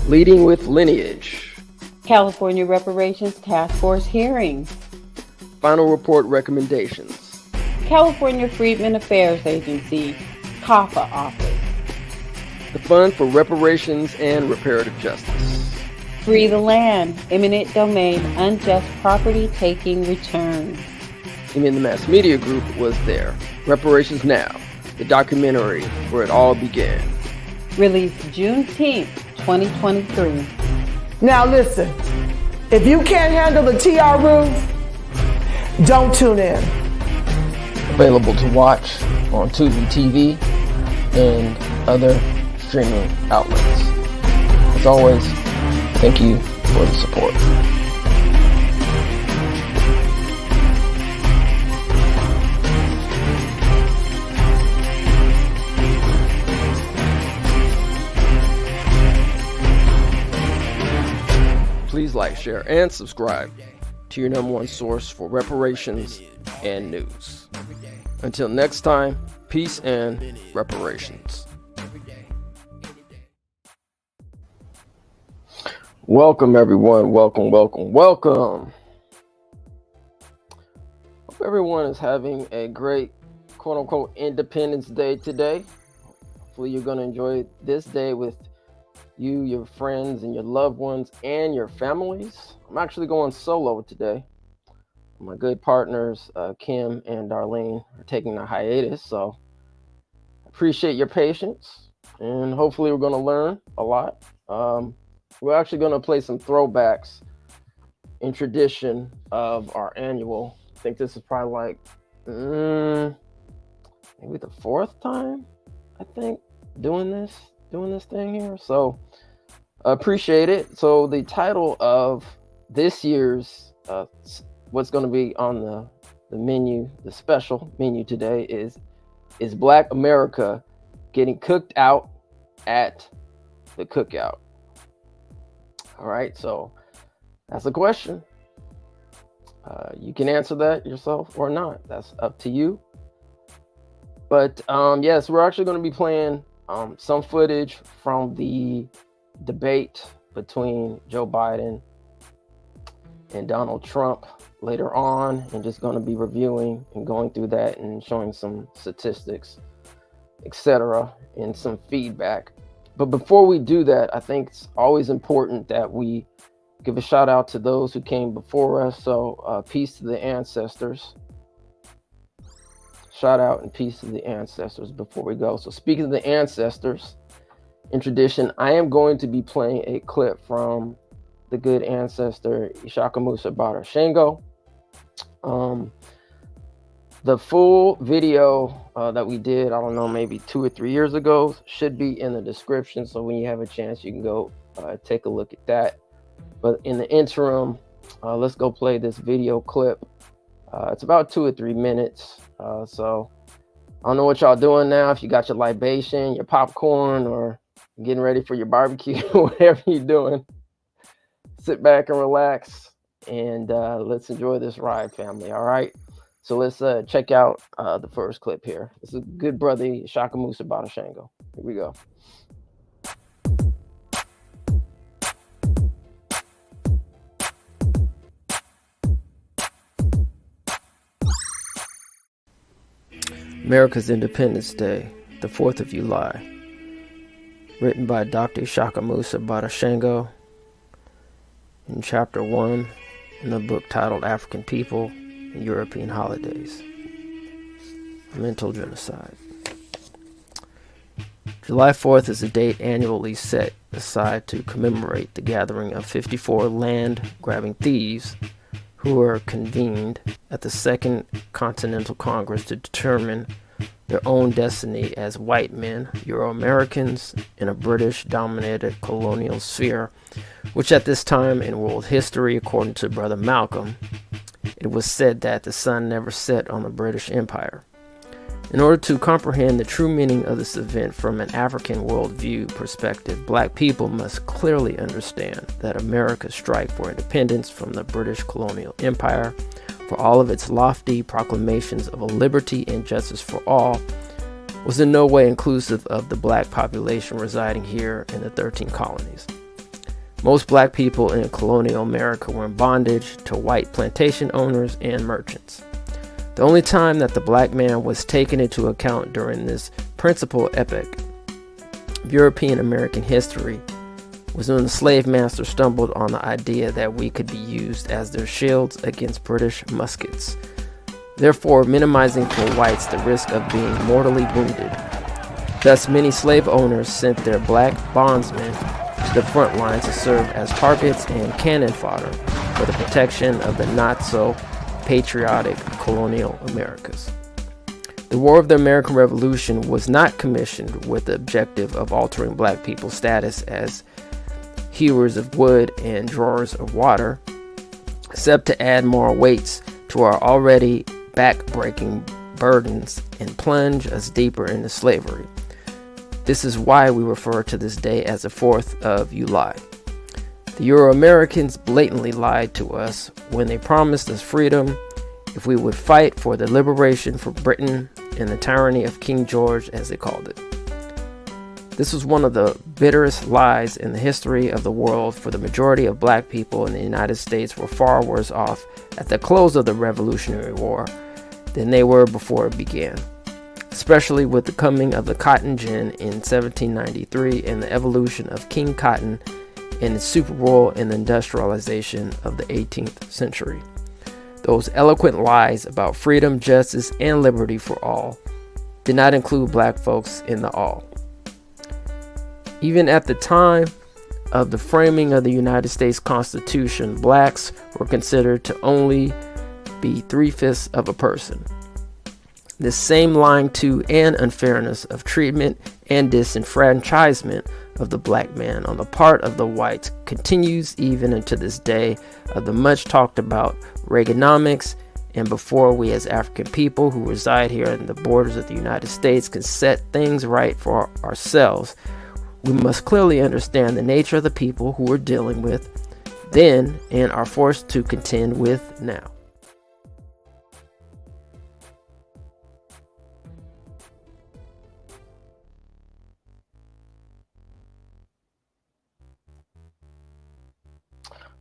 Leading with Lineage. California Reparations Task Force hearings. Final report recommendations. California Freedmen Affairs Agency, CAFA office. The Fund for Reparations and Reparative Justice. Free the land, eminent domain, unjust property taking return. The Mass Media Group was there. Reparations Now, the documentary where it all began. Released Juneteenth, 2023. Now listen, if you can't handle the TR rules, don't tune in. Available to watch on Tubi TV and other streaming outlets. As always, thank you for the support. Please like, share, and subscribe to your number one source for reparations and news. Until next time, peace and reparations. Welcome, everyone. Welcome. Hope everyone is having a great, quote-unquote, Independence Day today. Hopefully you're going to enjoy this day with you, your friends, and your loved ones, and your families. I'm actually going solo today. My good partners, Kim and Darlene, are taking a hiatus, so appreciate your patience, and hopefully we're going to learn a lot. We're actually going to play some throwbacks in tradition of our annual. I think this is probably like maybe the fourth time, I think, doing this thing here. So appreciate it. So the title of this year's what's going to be on the menu, the special menu today is Black America getting cooked out at the cookout? All right, so that's a question. You can answer that yourself or not. That's up to you. But yes, we're actually going to be playing some footage from the debate between Joe Biden and Donald Trump later on, and just going to be reviewing and going through that and showing some statistics, etc., and some feedback. But before we do that, I think it's always important that we give a shout out to those who came before us. So peace to the ancestors. Shout out and peace to the ancestors before we go. So speaking of the ancestors, in tradition, I am going to be playing a clip from the good ancestor Ishakamusa Barashango. The full video that we did, I don't know, maybe 2 or 3 years ago, should be in the description. So when you have a chance, you can go take a look at that. But in the interim, let's go play this video clip. It's about 2 or 3 minutes. So I don't know what y'all doing now. If you got your libation, your popcorn, or getting ready for your barbecue, whatever you're doing, sit back and relax, and let's enjoy this ride, family. All right. So let's check out the first clip here. This is good brother Ishakamusa Barashango. Here we go. America's Independence Day, the 4th of July. Written by Dr. Ishakamusa Barashango in Chapter 1 in the book titled African People and European Holidays. Mental Genocide. July 4th is a date annually set aside to commemorate the gathering of 54 land-grabbing thieves who were convened at the Second Continental Congress to determine their own destiny as white men, Euro-Americans, in a British-dominated colonial sphere, which at this time in world history, according to Brother Malcolm, it was said that the sun never set on the British Empire. In order to comprehend the true meaning of this event from an African worldview perspective, black people must clearly understand that America's strife for independence from the British colonial empire, for all of its lofty proclamations of a liberty and justice for all, was in no way inclusive of the black population residing here in the 13 colonies. Most black people in colonial America were in bondage to white plantation owners and merchants. The only time that the black man was taken into account during this principal epoch of European American history was when the slave master stumbled on the idea that we could be used as their shields against British muskets, therefore minimizing for whites the risk of being mortally wounded. Thus, many slave owners sent their black bondsmen to the front lines to serve as targets and cannon fodder for the protection of the not-so-patriotic colonial Americas. The War of the American Revolution was not commissioned with the objective of altering black people's status as hewers of wood and drawers of water, except to add more weights to our already back-breaking burdens and plunge us deeper into slavery. This is why we refer to this day as the 4th of July. The Euro-Americans blatantly lied to us when they promised us freedom if we would fight for the liberation from Britain and the tyranny of King George, as they called it. This was one of the bitterest lies in the history of the world, for the majority of black people in the United States were far worse off at the close of the Revolutionary War than they were before it began, especially with the coming of the cotton gin in 1793 and the evolution of King Cotton and its super role in the industrialization of the 18th century. Those eloquent lies about freedom, justice, and liberty for all did not include black folks in the all. Even at the time of the framing of the United States Constitution, blacks were considered to only be 3/5 of a person. This same lying to and unfairness of treatment and disenfranchisement of the black man on the part of the whites continues even into this day of the much talked about Reaganomics, and before we as African people who reside here in the borders of the United States can set things right for ourselves, we must clearly understand the nature of the people who we're dealing with then and are forced to contend with now.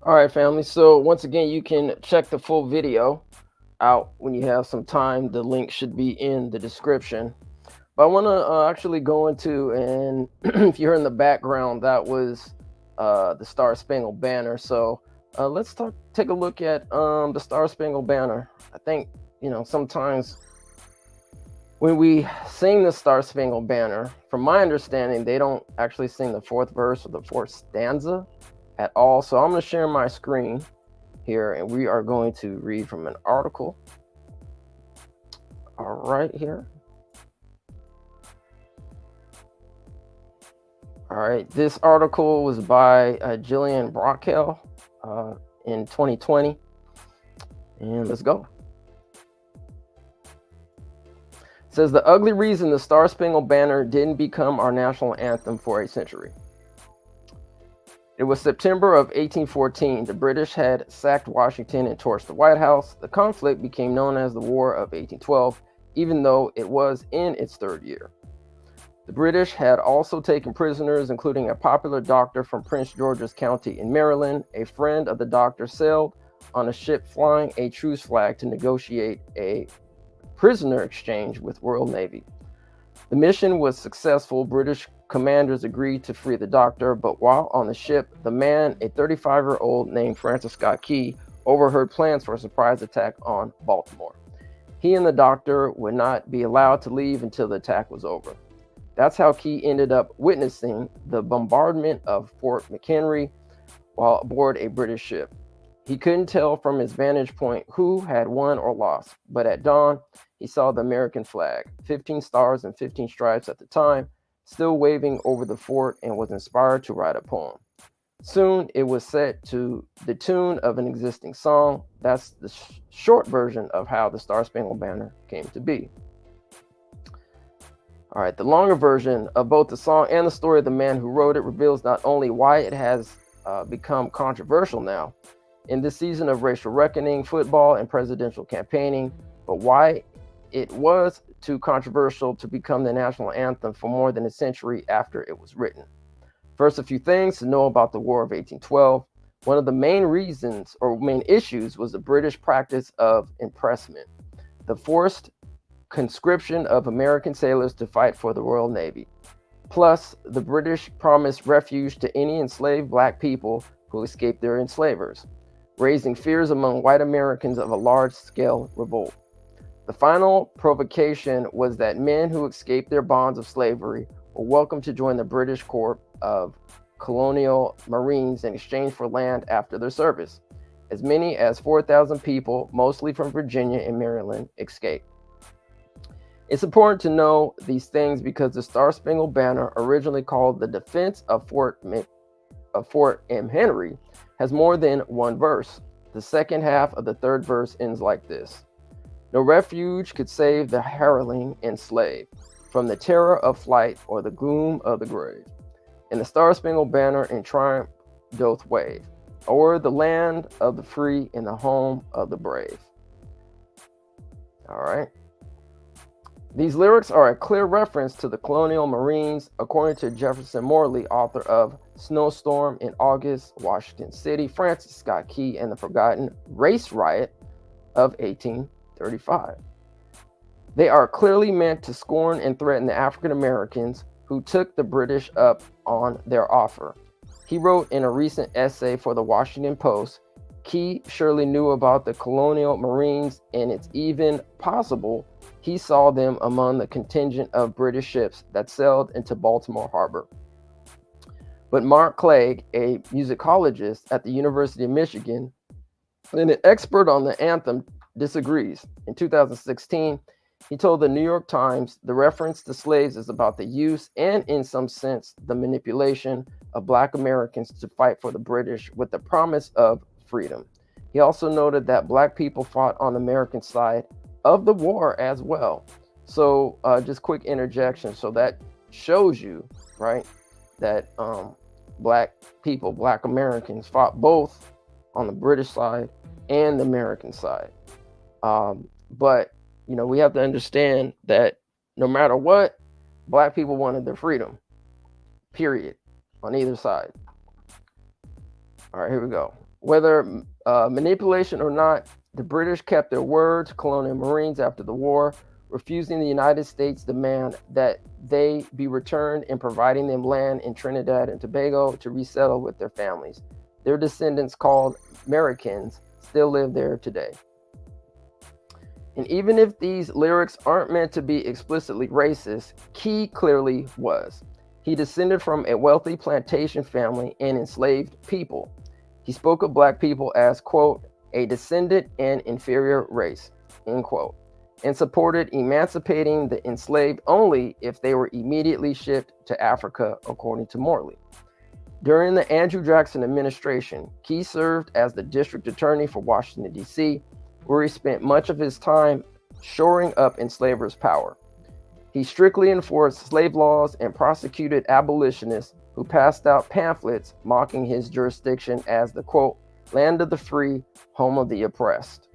All right, family. So once again, you can check the full video out when you have some time. The link should be in the description. But I want to actually go into, and if you heard in the background, that was the Star Spangled Banner. So let's take a look at the Star Spangled Banner. I think, sometimes when we sing the Star Spangled Banner, from my understanding, they don't actually sing the 4th verse or the 4th stanza at all. So I'm going to share my screen here, and we are going to read from an article. All right, here. All right, this article was by Jillian Brockel in 2020. And let's go. It says, the ugly reason the Star Spangled Banner didn't become our national anthem for a century. It was September of 1814. The British had sacked Washington and torched the White House. The conflict became known as the War of 1812, even though it was in its 3rd year. The British had also taken prisoners, including a popular doctor from Prince George's County in Maryland. A friend of the doctor sailed on a ship flying a truce flag to negotiate a prisoner exchange with Royal Navy. The mission was successful. British commanders agreed to free the doctor, but while on the ship, the man, a 35-year-old named Francis Scott Key, overheard plans for a surprise attack on Baltimore. He and the doctor would not be allowed to leave until the attack was over. That's how Key ended up witnessing the bombardment of Fort McHenry while aboard a British ship. He couldn't tell from his vantage point who had won or lost, but at dawn, he saw the American flag, 15 stars and 15 stripes at the time, still waving over the fort, and was inspired to write a poem. Soon, it was set to the tune of an existing song. That's the short version of how the Star Spangled Banner came to be. All right, the longer version of both the song and the story of the man who wrote it reveals not only why it has become controversial now in this season of racial reckoning, football, and presidential campaigning, but why it was too controversial to become the national anthem for more than a century after it was written. First, a few things to know about the War of 1812. One of the main reasons or main issues was the British practice of impressment, the forced conscription of American sailors to fight for the Royal Navy. Plus, the British promised refuge to any enslaved black people who escaped their enslavers, raising fears among white Americans of a large-scale revolt. The final provocation was that men who escaped their bonds of slavery were welcome to join the British Corps of Colonial Marines in exchange for land after their service. As many as 4,000 people, mostly from Virginia and Maryland, escaped. It's important to know these things because the Star-Spangled Banner, originally called the Defense of Fort M. Henry, has more than one verse. The second half of the third verse ends like this: "No refuge could save the hireling enslaved from the terror of flight or the gloom of the grave. And the Star-Spangled Banner in triumph doth wave o'er the land of the free and the home of the brave." All right. These lyrics are a clear reference to the Colonial Marines, according to Jefferson Morley, author of Snowstorm in August, Washington City, Francis Scott Key, and the Forgotten Race Riot of 1835. They are clearly meant to scorn and threaten the African Americans who took the British up on their offer. He wrote in a recent essay for the Washington Post, Key surely knew about the Colonial Marines, and it's even possible he saw them among the contingent of British ships that sailed into Baltimore Harbor. But Mark Clegg, a musicologist at the University of Michigan and an expert on the anthem, disagrees. In 2016, he told the New York Times the reference to slaves is about the use and, in some sense, the manipulation of Black Americans to fight for the British with the promise of freedom. He also noted that Black people fought on the American side of the war as well. So just quick interjection. So that shows you, right, that Black people, Black Americans fought both on the British side and the American side. But, you know, we have to understand that no matter what, Black people wanted their freedom, period, on either side. All right, here we go. Whether manipulation or not, the British kept their word to Colonial Marines after the war, refusing the United States' demand that they be returned and providing them land in Trinidad and Tobago to resettle with their families. Their descendants, called Americans, still live there today. And even if these lyrics aren't meant to be explicitly racist, Key clearly was. He descended from a wealthy plantation family and enslaved people. He spoke of Black people as, quote, a descendant and inferior race, end quote, and supported emancipating the enslaved only if they were immediately shipped to Africa, according to Morley. During the Andrew Jackson administration, Key served as the district attorney for Washington, D.C., where he spent much of his time shoring up enslavers' power. He strictly enforced slave laws and prosecuted abolitionists who passed out pamphlets mocking his jurisdiction as the, quote, land of the free, home of the oppressed,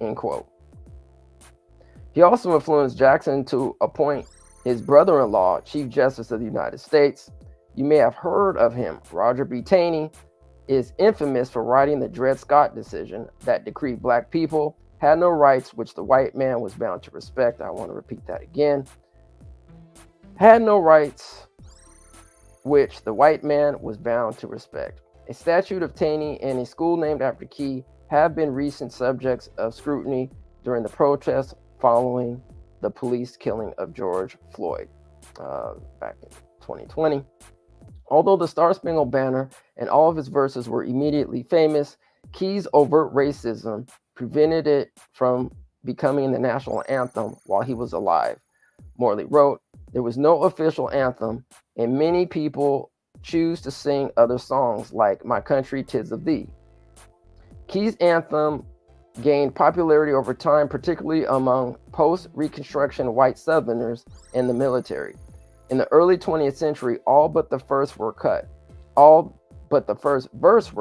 end quote. He also influenced Jackson to appoint his brother-in-law, Chief Justice of the United States. You may have heard of him. Roger B. Taney is infamous for writing the Dred Scott decision that decreed Black people had no rights which the white man was bound to respect. I want to repeat that again. Had no rights which the white man was bound to respect. A statue of Taney and a school named after Key have been recent subjects of scrutiny during the protests following the police killing of George Floyd back in 2020. Although the Star-Spangled Banner and all of its verses were immediately famous, Key's overt racism prevented it from becoming the national anthem while he was alive. Morley wrote, there was no official anthem, and many people choose to sing other songs like My Country, 'Tis of Thee. Key's anthem gained popularity over time, particularly among post-Reconstruction white Southerners in the military. In the early 20th century, all but the first verse were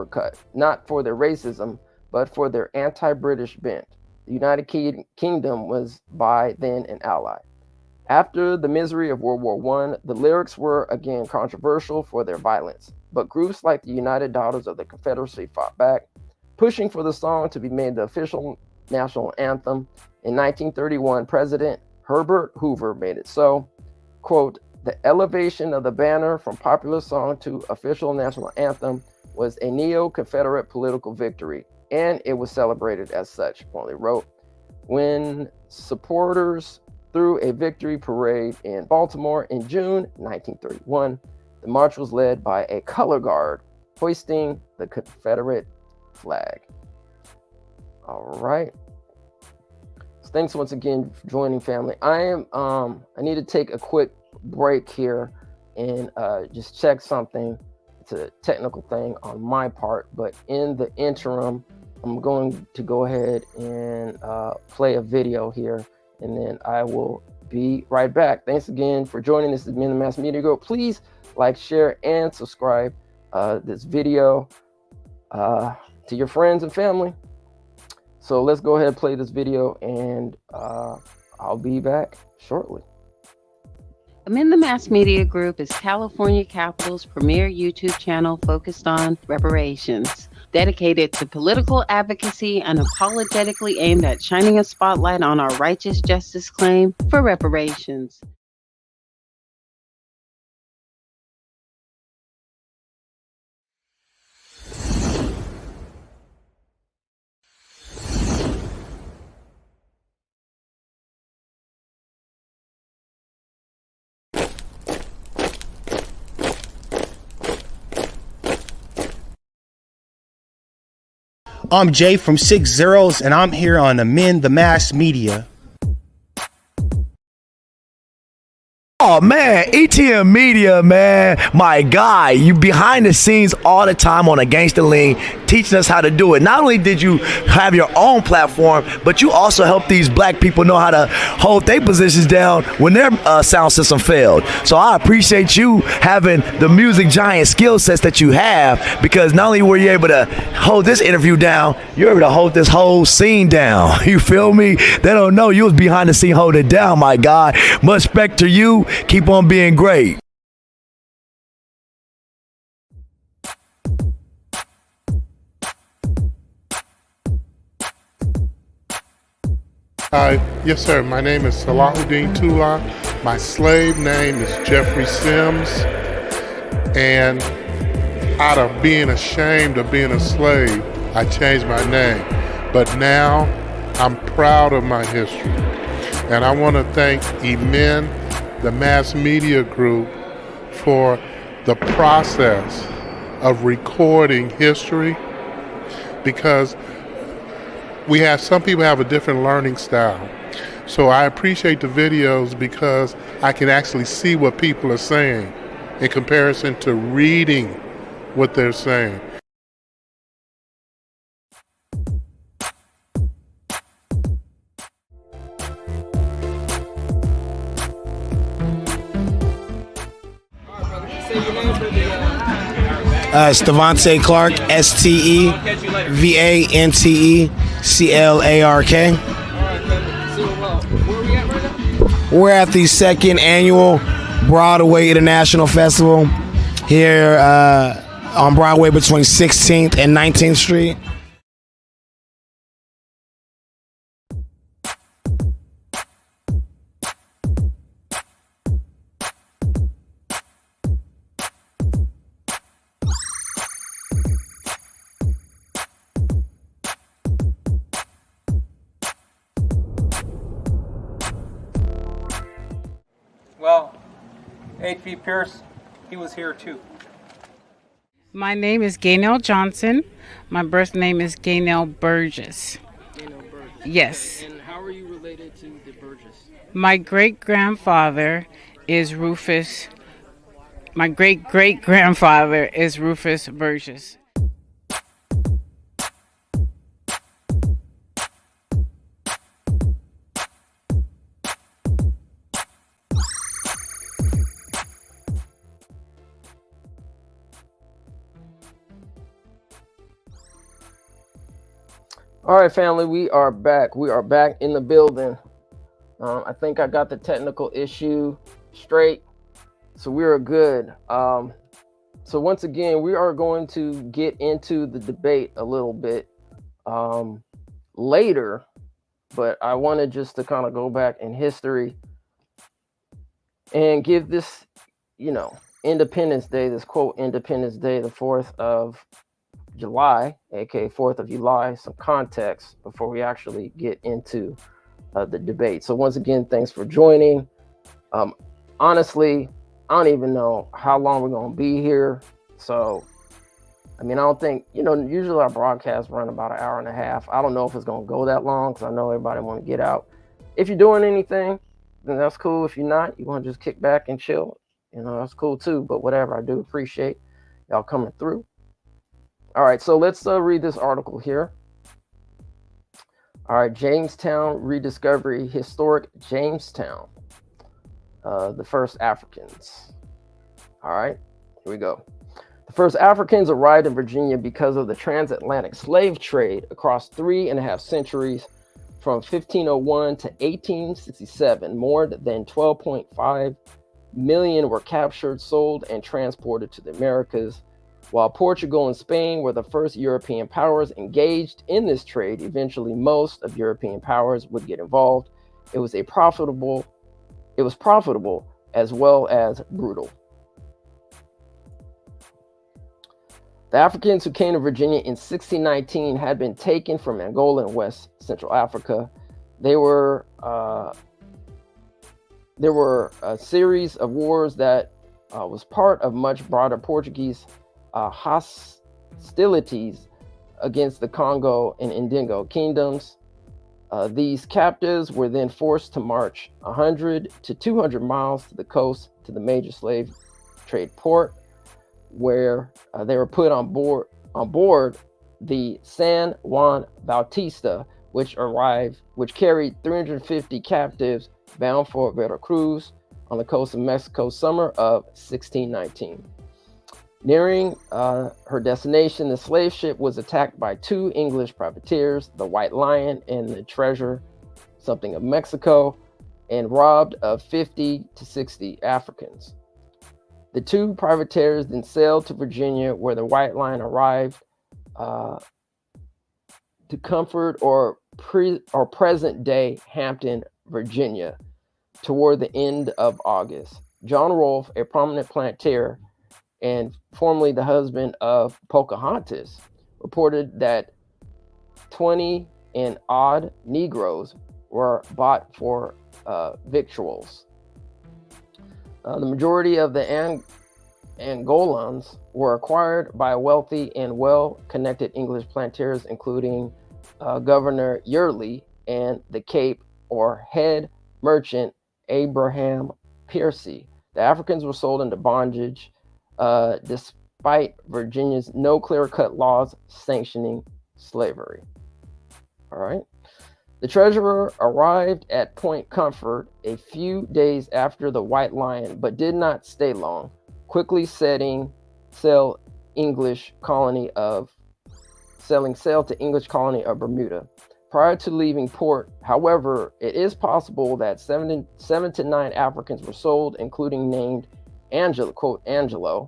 cut, not for their racism, but for their anti-British bent. The United Kingdom was by then an ally. After the misery of World War I, the lyrics were again controversial for their violence, but groups like the United Daughters of the Confederacy fought back, pushing for the song to be made the official national anthem. In 1931, President Herbert Hoover made it so. Quote, the elevation of the banner from popular song to official national anthem was a neo-Confederate political victory, and it was celebrated as such, Morley wrote. When supporters threw a victory parade in Baltimore in June 1931, the march was led by a color guard hoisting the Confederate flag. All right. So thanks once again for joining, family. I need to take a quick break here and just check something. It's a technical thing on my part, but in the interim, I'm going to go ahead and play a video here, and then I will be right back. Thanks again for joining. This is Me and the Mass Media Group. Please like, share, and subscribe this video to your friends and family. So let's go ahead and play this video, and I'll be back shortly. Amend the Mass Media Group is California Capital's premier YouTube channel focused on reparations, dedicated to political advocacy and unapologetically aimed at shining a spotlight on our righteous justice claim for reparations. I'm Jay from 6 Zeros, and I'm here on Amend the Mass Media. Oh man, ETM Media, man, my guy, you behind the scenes all the time on a Gangsta Lean, teaching us how to do it. Not only did you have your own platform, but you also help these black people know how to hold their positions down when their sound system failed. So I appreciate you having the music giant skill sets that you have, because not only were you able to hold this interview down, you're able to hold this whole scene down. You feel me? They don't know you was behind the scene holding it down, my guy. Much respect to you. Keep on being great. Yes, sir. My name is Salahuddin Tula. My slave name is Jeffrey Sims. And out of being ashamed of being a slave, I changed my name. But now I'm proud of my history. And I want to thank Emin, the Mass Media Group, for the process of recording history, because we have some people have a different learning style. So I appreciate the videos because I can actually see what people are saying in comparison to reading what they're saying. It's Devontae Clark, STEVANTECLARK. We're at the second annual Broadway International Festival here on Broadway between 16th and 19th Street. Well, H.V. Pierce, he was here too. My name is Gaynell Johnson. My birth name is Gaynell Burgess. Gaynell Burgess. Yes. And how are you related to the Burgess? My great-grandfather is Rufus. My great-great-grandfather is Rufus Burgess. All right, family, we are back. We are back in the building. I think I got the technical issue straight, so we are good. So once again, we are going to get into the debate a little bit later, but I wanted just to kind of go back in history and give this, Independence Day, this quote, Independence Day, the 4th of July, aka 4th of July, some context before we actually get into the debate. So once again, thanks for joining. Honestly, I don't even know how long we're going to be here. So, I don't think, usually our broadcasts run about an hour and a half. I don't know if it's going to go that long because I know everybody want to get out. If you're doing anything, then that's cool. If you're not, you want to just kick back and chill, that's cool too. But whatever, I do appreciate y'all coming through. All right, so let's read this article here. All right, Jamestown rediscovery, historic Jamestown, the first Africans. All right, here we go. The first Africans arrived in Virginia because of the transatlantic slave trade across 3.5 centuries, from 1501 to 1867. More than 12.5 million were captured, sold, and transported to the Americas. While Portugal and Spain were the first European powers engaged in this trade, eventually most of European powers would get involved. It was profitable as well as brutal. The Africans who came to Virginia in 1619 had been taken from Angola and West Central Africa. There were a series of wars that was part of much broader Portuguese hostilities against the Congo and Indigo kingdoms. These captives were then forced to march 100 to 200 miles to the coast to the major slave trade port, where they were put on board the San Juan Bautista, which carried 350 captives bound for Veracruz on the coast of Mexico, summer of 1619. Nearing her destination, the slave ship was attacked by 2 English privateers, the White Lion and the Treasure, something of Mexico, and robbed of 50 to 60 Africans. The 2 privateers then sailed to Virginia, where the White Lion arrived to Comfort or present-day Hampton, Virginia, toward the end of August. John Rolfe, a prominent planter and formerly the husband of Pocahontas, reported that 20 and odd Negroes were bought for victuals. The majority of the Angolans were acquired by wealthy and well-connected English planters, including Governor Yearly and the Cape or head merchant Abraham Piercy. The Africans were sold into bondage, despite Virginia's no clear-cut laws sanctioning slavery. All right. The treasurer arrived at Point Comfort a few days after the White Lion, but did not stay long, quickly selling sail to English colony of Bermuda. Prior to leaving port, however, it is possible that 7 to 9 Africans were sold, including named Angela, quote, Angela,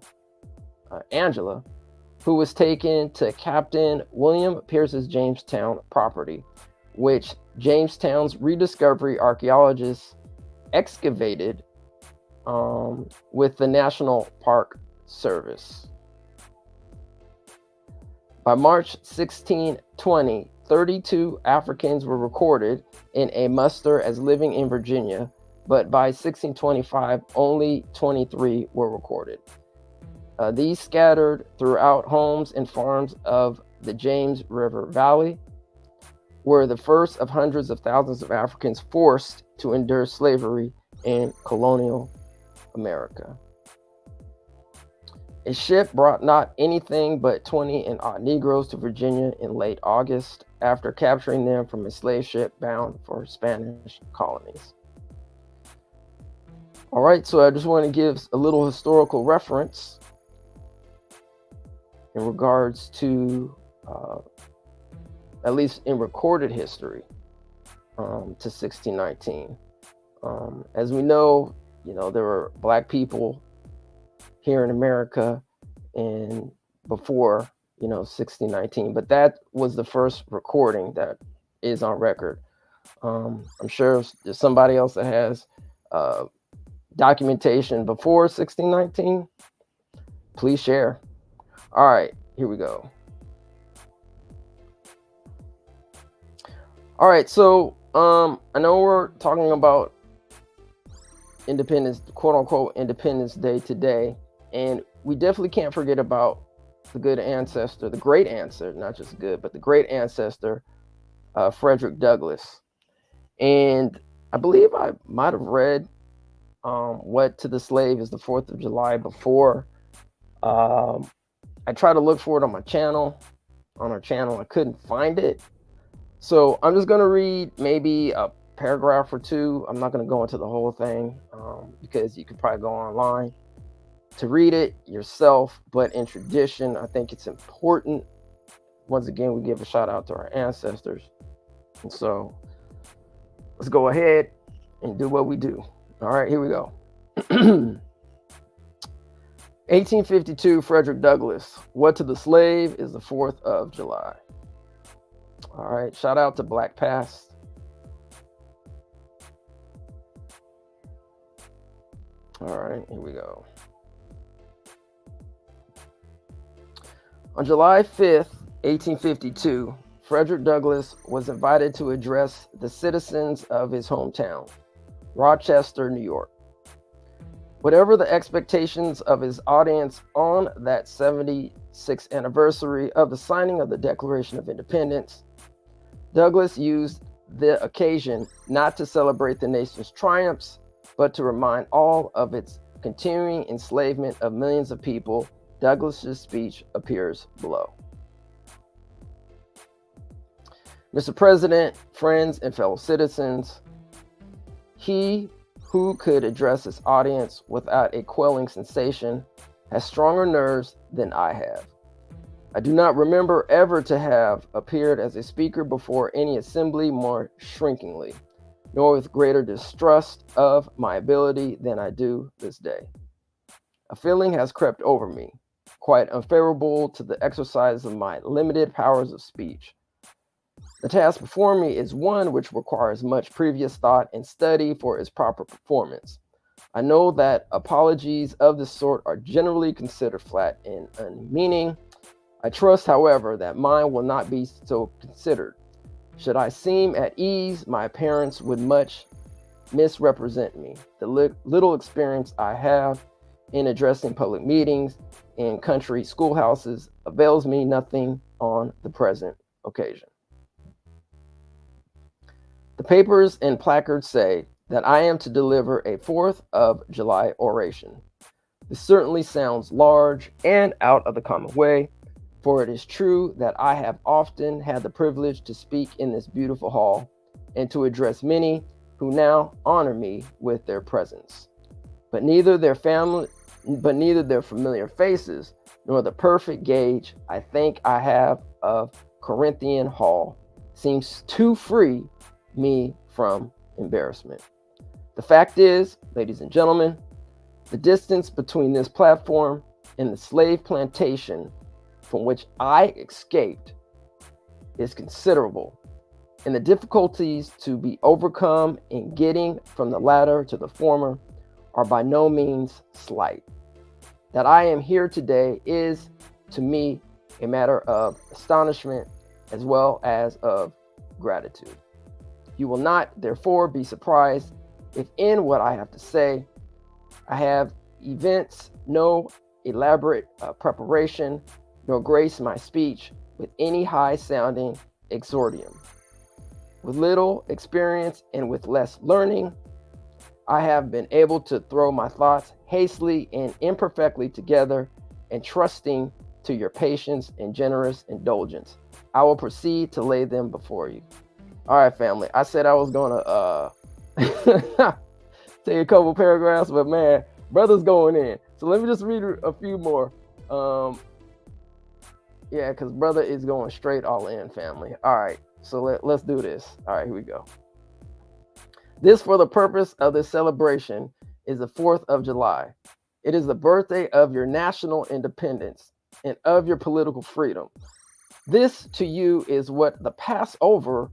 who was taken to Captain William Pierce's Jamestown property, which Jamestown's rediscovery archaeologists excavated with the National Park Service. By March 1620, 32 Africans were recorded in a muster as living in Virginia, but by 1625, only 23 were recorded. These scattered throughout homes and farms of the James River Valley were the first of hundreds of thousands of Africans forced to endure slavery in colonial America. A ship brought not anything but 20 and odd Negroes to Virginia in late August after capturing them from a slave ship bound for Spanish colonies. All right, so I just want to give a little historical reference in regards to, at least in recorded history, to 1619. As we know, there were black people here in America and before, 1619, but that was the first recording that is on record. I'm sure there's somebody else that has documentation before 1619. Please share. All right, here we go. All right, so I know we're talking about Independence, quote unquote, Independence Day today, and we definitely can't forget about the good ancestor, the great ancestor, not just good, but the great ancestor, Frederick Douglass. And I believe I might have read What to the Slave is the 4th of July before. I tried to look for it on our channel. I couldn't find it. So I'm just going to read maybe a paragraph or two. I'm not going to go into the whole thing because you could probably go online to read it yourself. But in tradition, I think it's important. Once again, we give a shout out to our ancestors. And so let's go ahead and do what we do. All right, here we go. 1852, Frederick Douglass. What to the Slave is the 4th of July. All right, shout out to Black Past. All right, here we go. On July 5th, 1852, Frederick Douglass was invited to address the citizens of his hometown, Rochester, New York. Whatever the expectations of his audience on that 76th anniversary of the signing of the Declaration of Independence, Douglass used the occasion not to celebrate the nation's triumphs, but to remind all of its continuing enslavement of millions of people. Douglass's speech appears below. Mr. President, friends, and fellow citizens, he who could address his audience without a quelling sensation has stronger nerves than I have. I do not remember ever to have appeared as a speaker before any assembly more shrinkingly, nor with greater distrust of my ability than I do this day. A feeling has crept over me, quite unfavorable to the exercise of my limited powers of speech. The task before me is one which requires much previous thought and study for its proper performance. I know that apologies of this sort are generally considered flat and unmeaning. I trust, however, that mine will not be so considered. Should I seem at ease, my parents would much misrepresent me. The little experience I have in addressing public meetings in country schoolhouses avails me nothing on the present occasion. The papers and placards say that I am to deliver a 4th of July oration. This certainly sounds large and out of the common way, for it is true that I have often had the privilege to speak in this beautiful hall and to address many who now honor me with their presence. But neither their familiar faces nor the perfect gauge I think I have of Corinthian hall seems to free me from embarrassment. The fact is, ladies and gentlemen, the distance between this platform and the slave plantation from which I escaped is considerable, and the difficulties to be overcome in getting from the latter to the former are by no means slight. That I am here today is, to me, a matter of astonishment as well as of gratitude. You will not, therefore, be surprised if in what I have to say, I have evinced no elaborate preparation, nor grace my speech with any high-sounding exordium. With little experience and with less learning, I have been able to throw my thoughts hastily and imperfectly together, and trusting to your patience and generous indulgence, I will proceed to lay them before you. All right, family. I said I was gonna take a couple paragraphs, but man, brother's going in. So let me just read a few more. Yeah, because brother is going straight all in, family. All right, so let's do this. All right, here we go. This for the purpose of this celebration is the 4th of July. It is the birthday of your national independence and of your political freedom. This to you is what the Passover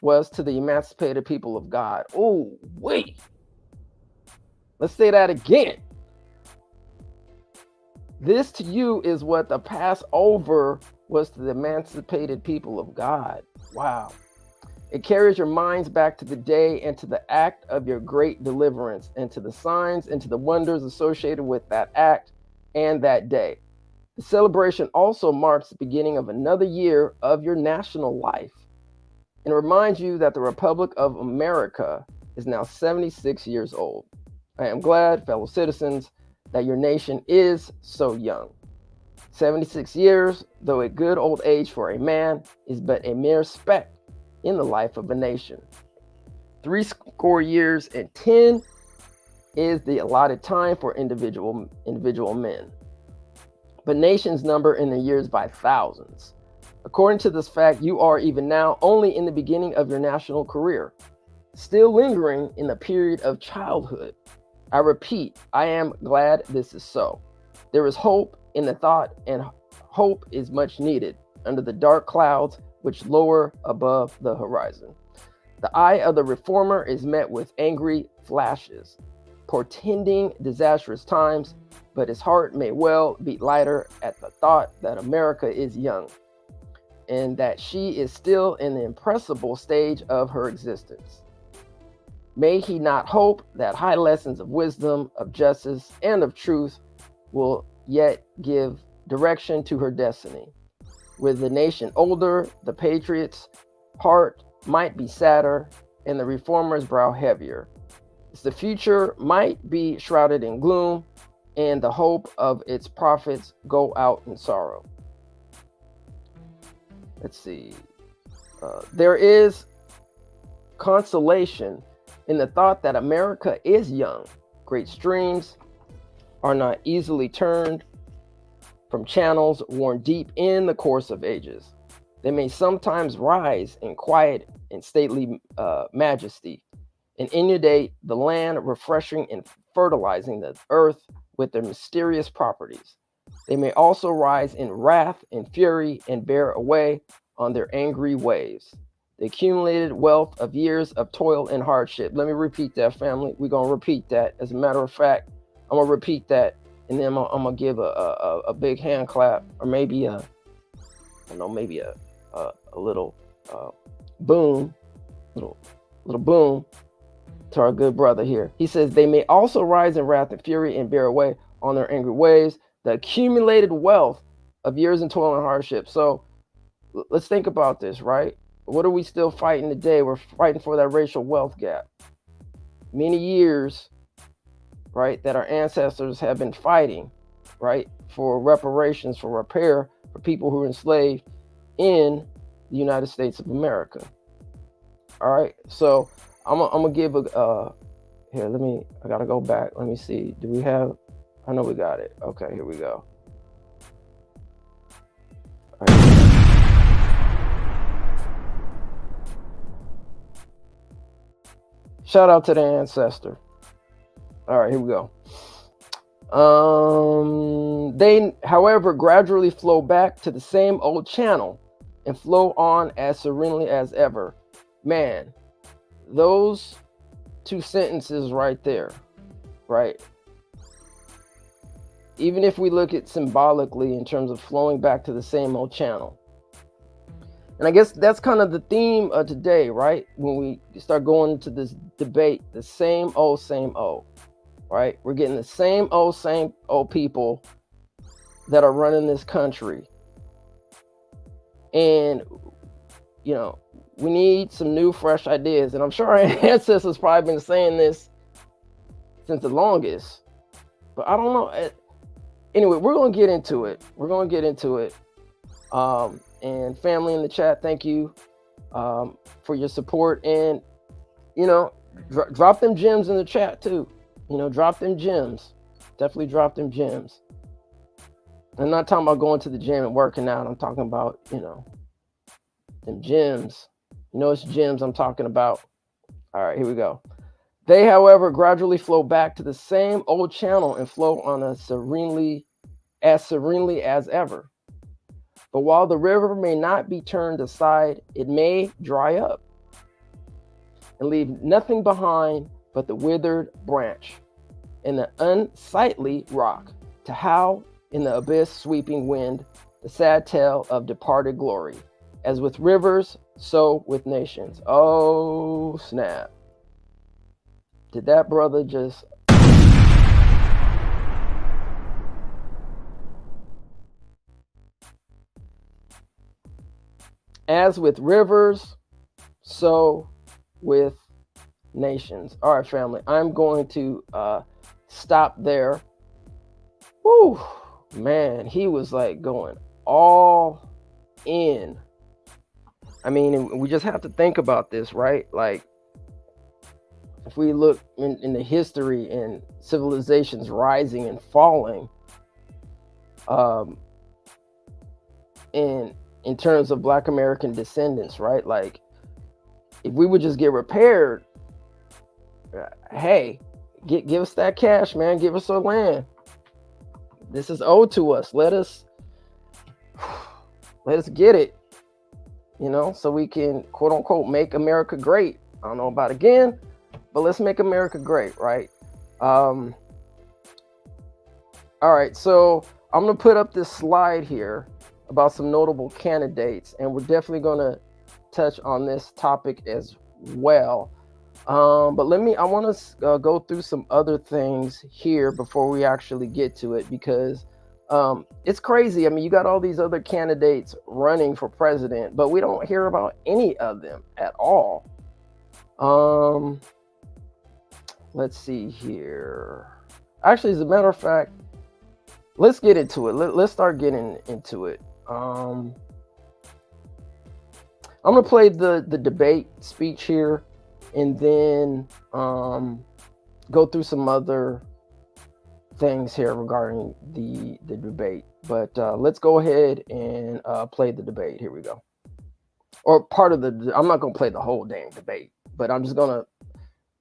was to the emancipated people of God. Oh, wait. Let's say that again. This to you is what the Passover was to the emancipated people of God. Wow. It carries your minds back to the day and to the act of your great deliverance, and to the signs and to the wonders associated with that act and that day. The celebration also marks the beginning of another year of your national life and reminds you that the Republic of America is now 76 years old. I am glad, fellow citizens, that your nation is so young. 76 years, though a good old age for a man, is but a mere speck in the life of a nation. 70 years and 10 is the allotted time for individual men. But nations number in the years by thousands. According to this fact, you are even now only in the beginning of your national career, still lingering in the period of childhood. I repeat, I am glad this is so. There is hope in the thought, and hope is much needed under the dark clouds which lower above the horizon. The eye of the reformer is met with angry flashes, portending disastrous times, but his heart may well beat lighter at the thought that America is young, and that she is still in the impressible stage of her existence. May he not hope that high lessons of wisdom, of justice, and of truth will yet give direction to her destiny. With the nation older, the patriot's heart might be sadder, and the reformer's brow heavier. The future might be shrouded in gloom, and the hope of its prophets go out in sorrow. Let's see. There is consolation in the thought that America is young. Great streams are not easily turned from channels worn deep in the course of ages. They may sometimes rise in quiet and stately majesty and inundate the land, refreshing and fertilizing the earth with their mysterious properties. They may also rise in wrath and fury and bear away on their angry waves the accumulated wealth of years of toil and hardship. Let me repeat that, family. We're going to repeat that. As a matter of fact, I'm going to repeat that, and then I'm going to give a big hand clap, or maybe a little boom, little boom to our good brother here. He says, they may also rise in wrath and fury and bear away on their angry waves the accumulated wealth of years in toil and hardship. So let's think about this, right? What are we still fighting today? We're fighting for that racial wealth gap. Many years, right, that our ancestors have been fighting, right, for reparations, for repair for people who were enslaved in the United States of America. All right, so I'm gonna give a here. I gotta go back. Let me see. Do we have? I know we got it. Okay, here we go. All right. Shout out to the ancestor. All right, here we go. They, however, gradually flow back to the same old channel and flow on as serenely as ever. Man, those two sentences right there, right? Even if we look at symbolically in terms of flowing back to the same old channel. And I guess that's kind of the theme of today, right? When we start going into this debate, the same old, right? We're getting the same old people that are running this country. And, you know, we need some new, fresh ideas. And I'm sure our ancestors probably been saying this since the longest. But I don't know. Anyway, we're going to get into it. And family in the chat, thank you for your support. And, you know, drop them gems in the chat too. You know, drop them gems. Definitely drop them gems. I'm not talking about going to the gym and working out. I'm talking about, you know, them gems. You know, it's gems I'm talking about. All right, here we go. They, however, gradually flow back to the same old channel and flow on serenely as ever. But while the river may not be turned aside, it may dry up and leave nothing behind but the withered branch and the unsightly rock to howl in the abyss sweeping wind, the sad tale of departed glory. As with rivers, so with nations. Oh, snap. Did that brother just... As with rivers, so with nations. All right, family, I'm going to stop there. Woo, man, he was like going all in. I mean, we just have to think about this, right? Like, if we look in the history and civilizations rising and falling, in terms of Black American descendants, right? Like, if we would just get repaired, hey, give us that cash, man. Give us our land. This is owed to us. Let us get it, you know, so we can, quote unquote, make America great. I don't know about again, but let's make America great, right? All right, so I'm gonna put up this slide here about some notable candidates, and we're definitely gonna touch on this topic as well. But I want to go through some other things here before we actually get to it, because it's crazy. I mean, you got all these other candidates running for president, but we don't hear about any of them at all. Let's see here. Actually, as a matter of fact, let's get into it. Let's start getting into it. I'm gonna play the debate speech here, and then go through some other things here regarding the debate. But let's go ahead and play the debate. Here we go. Or part of the, I'm not gonna play the whole dang debate, but I'm just gonna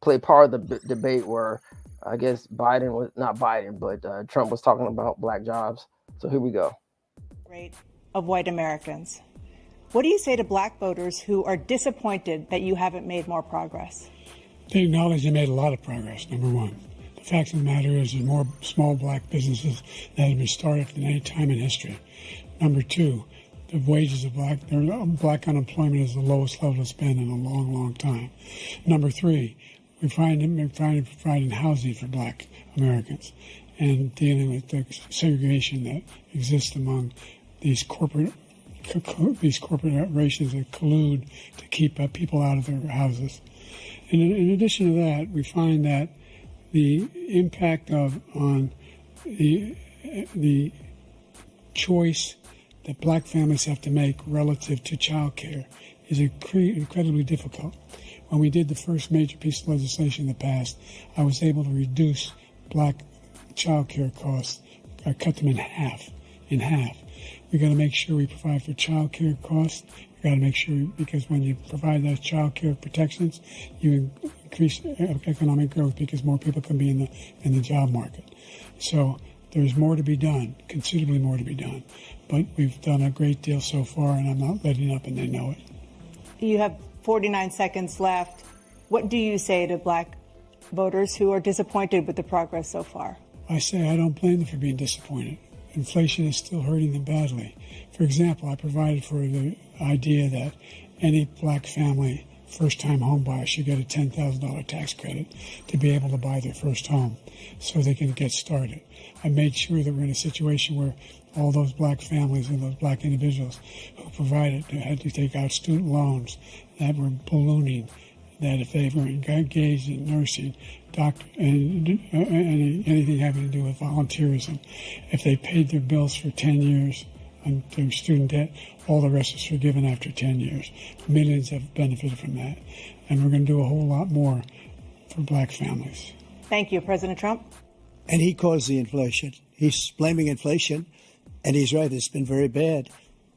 play part of the debate where I guess Biden was, not Biden, but Trump was talking about black jobs. So here we go. Rate of white Americans. What do you say to black voters who are disappointed that you haven't made more progress? They acknowledge they made a lot of progress, number one. The fact of the matter is there's more small black businesses that have been started than any time in history. Number two, the wages of black unemployment is the lowest level it's been in a long, long time. Number three, we're trying to provide housing for black Americans and dealing with the segregation that exists among these corporate operations that collude to keep people out of their houses. And in addition to that, we find that the impact on the choice that black families have to make relative to child care is incredibly difficult. When we did the first major piece of legislation in the past, I was able to reduce black child care costs. I cut them in half. We got to make sure we provide for child care costs. We got to make sure, because when you provide those child care protections, you increase economic growth because more people can be in the job market. So there's more to be done, considerably more to be done. But we've done a great deal so far, and I'm not letting up, and they know it. You have 49 seconds left. What do you say to black voters who are disappointed with the progress so far? I say I don't blame them for being disappointed. Inflation is still hurting them badly. For example, I provided for the idea that any black family, first-time home buyer, should get a $10,000 tax credit to be able to buy their first home so they can get started. I made sure that we're in a situation where all those black families and those black individuals who provided had to take out student loans that were ballooning, that if they were engaged in nursing, doctor, and anything having to do with volunteerism, if they paid their bills for 10 years on their student debt, all the rest is forgiven after 10 years. Millions have benefited from that. And we're going to do a whole lot more for black families. Thank you, President Trump. And he caused the inflation. He's blaming inflation, and he's right, it's been very bad.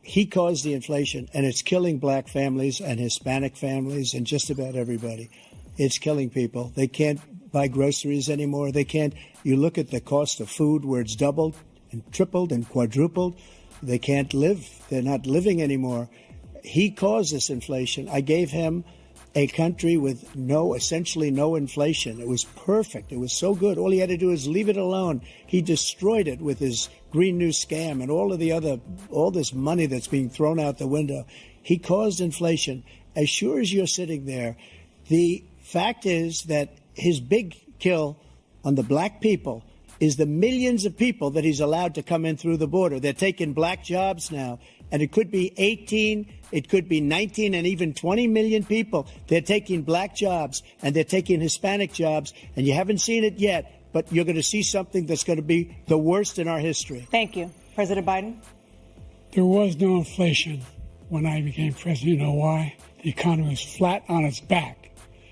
He caused the inflation, and it's killing black families and Hispanic families and just about everybody. It's killing people. They can't buy groceries anymore. They can't. You look at the cost of food where it's doubled and tripled and quadrupled. They can't live. They're not living anymore. He caused this inflation. I gave him a country with essentially no inflation. It was perfect. It was so good. All he had to do is leave it alone. He destroyed it with his Green New scam and all this money that's being thrown out the window. He caused inflation. As sure as you're sitting there, the fact is that his big kill on the black people is the millions of people that he's allowed to come in through the border. They're taking black jobs now, and it could be 18, it could be 19, and even 20 million people. They're taking black jobs, and they're taking Hispanic jobs, and you haven't seen it yet, but you're going to see something that's going to be the worst in our history. Thank you. President Biden? There was no inflation when I became president. You know why? The economy was flat on its back.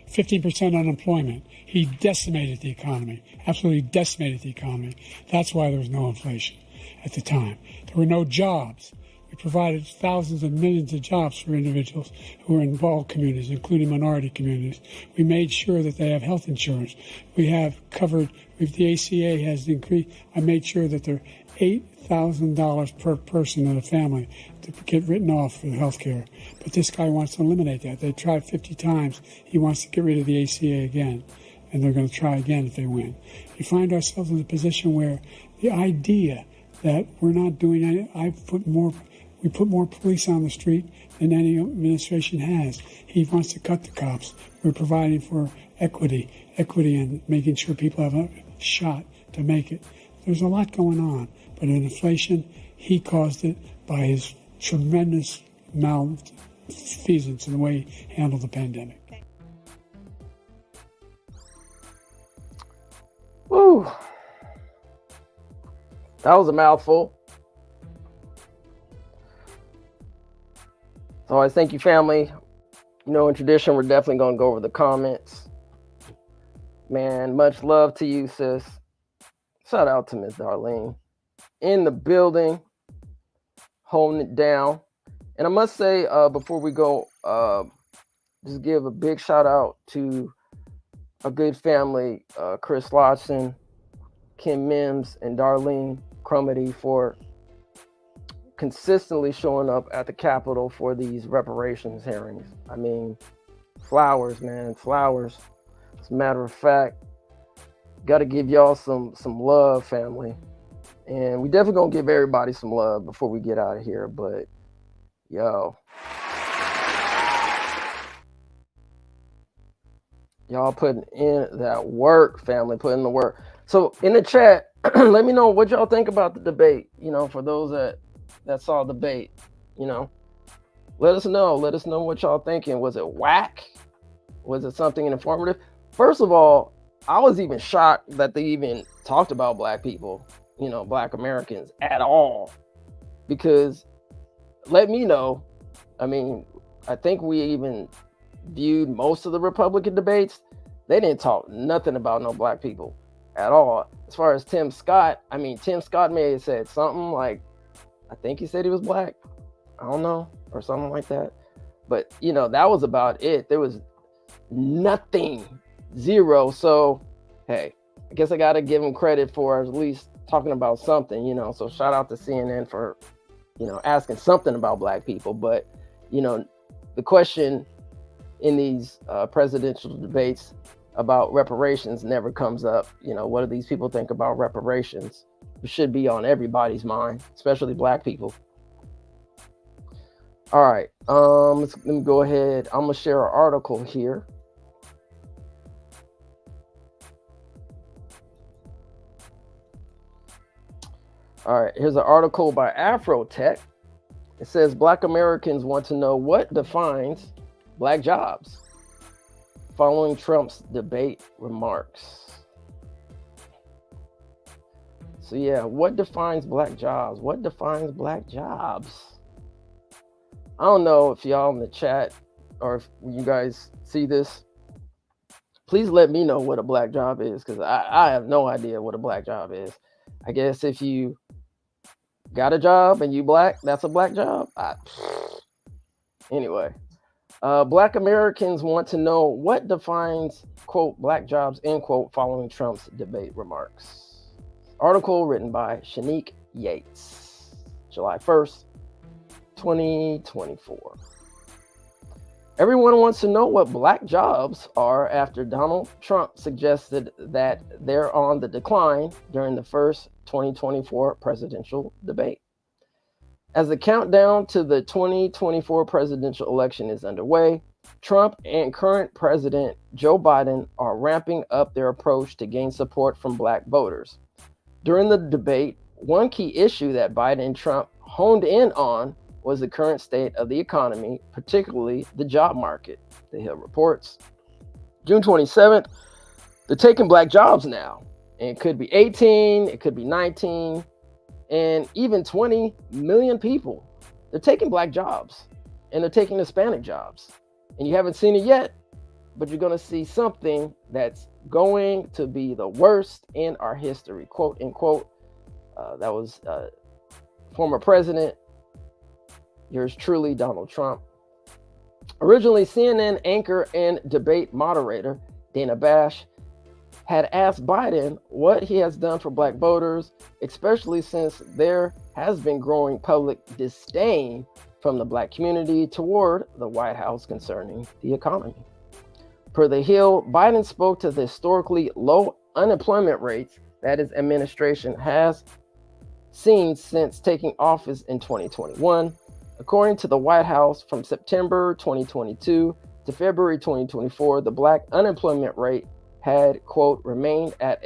15% unemployment. He decimated the economy, absolutely decimated the economy. That's why there was no inflation at the time. There were no jobs. We provided thousands and millions of jobs for individuals who are in all communities, including minority communities. We made sure that they have health insurance. We have covered, the ACA has increased. I made sure that they're $8,000 per person in a family to get written off for health care. But this guy wants to eliminate that. They tried 50 times. He wants to get rid of the ACA again, and they're going to try again if they win. We find ourselves in a position where the idea that we're not doing any, we put more police on the street than any administration has. He wants to cut the cops. We're providing for equity and making sure people have a shot to make it. There's a lot going on, but in inflation, he caused it by his tremendous malfeasance in the way he handled the pandemic. Woo. That was a mouthful. So I thank you, family. You know, in tradition, we're definitely going to go over the comments. Man, much love to you, sis. Shout out to Miss Darlene in the building, holding it down. And I must say, before we go, just give a big shout out to a good family, Chris Lodson, Kim Mims, and Darlene Crumity for consistently showing up at the Capitol for these reparations hearings. I mean, flowers, man, flowers. As a matter of fact, got to give y'all some love, family. And we definitely gonna give everybody some love before we get out of here. But yo, y'all putting in that work, family, putting in the work. So in the chat, let me know what y'all think about the debate. You know, for those that saw the debate, you know, let us know what y'all thinking. Was it whack? Was it something informative? First of all, I was even shocked that they even talked about black people, you know, black Americans at all, because let me know. I mean, I think we even viewed most of the Republican debates. They didn't talk nothing about no black people at all. As far as Tim Scott, I mean, Tim Scott may have said something like, I think he said he was black. I don't know, or something like that. But, you know, that was about it. There was nothing, zero. So, hey, I guess I got to give him credit for at least talking about something, you know. So shout out to CNN for, you know, asking something about black people. But, you know, the question in these presidential debates about reparations never comes up. You know, what do these people think about reparations? It should be on everybody's mind, especially black people. All right, let me go ahead. I'm gonna share an article here. All right, here's an article by Afrotech. It says Black Americans want to know what defines black jobs following Trump's debate remarks. So yeah, what defines black jobs? What defines black jobs? I don't know if y'all in the chat or if you guys see this. Please let me know what a black job is, because I have no idea what a black job is. I guess if you got a job and you black, that's a black job. Anyway, Black Americans want to know what defines, quote, black jobs, end quote, following Trump's debate remarks. Article written by Shanique Yates, July 1st, 2024. Everyone wants to know what black jobs are after Donald Trump suggested that they're on the decline during the first 2024 presidential debate. As the countdown to the 2024 presidential election is underway, Trump and current President Joe Biden are ramping up their approach to gain support from black voters. During the debate, one key issue that Biden and Trump honed in on was the current state of the economy, particularly the job market, The Hill reports. June 27th, they're taking black jobs now. And it could be 18, it could be 19, and even 20 million people. They're taking black jobs, and they're taking Hispanic jobs. And you haven't seen it yet, but you're going to see something that's going to be the worst in our history, quote unquote. That was former president, yours truly, Donald Trump. Originally, CNN anchor and debate moderator Dana Bash had asked Biden what he has done for black voters, especially since there has been growing public disdain from the black community toward the White House concerning the economy. Per The Hill, Biden spoke to the historically low unemployment rates that his administration has seen since taking office in 2021. According to the White House, from September 2022 to February 2024, the black unemployment rate had, quote, remained at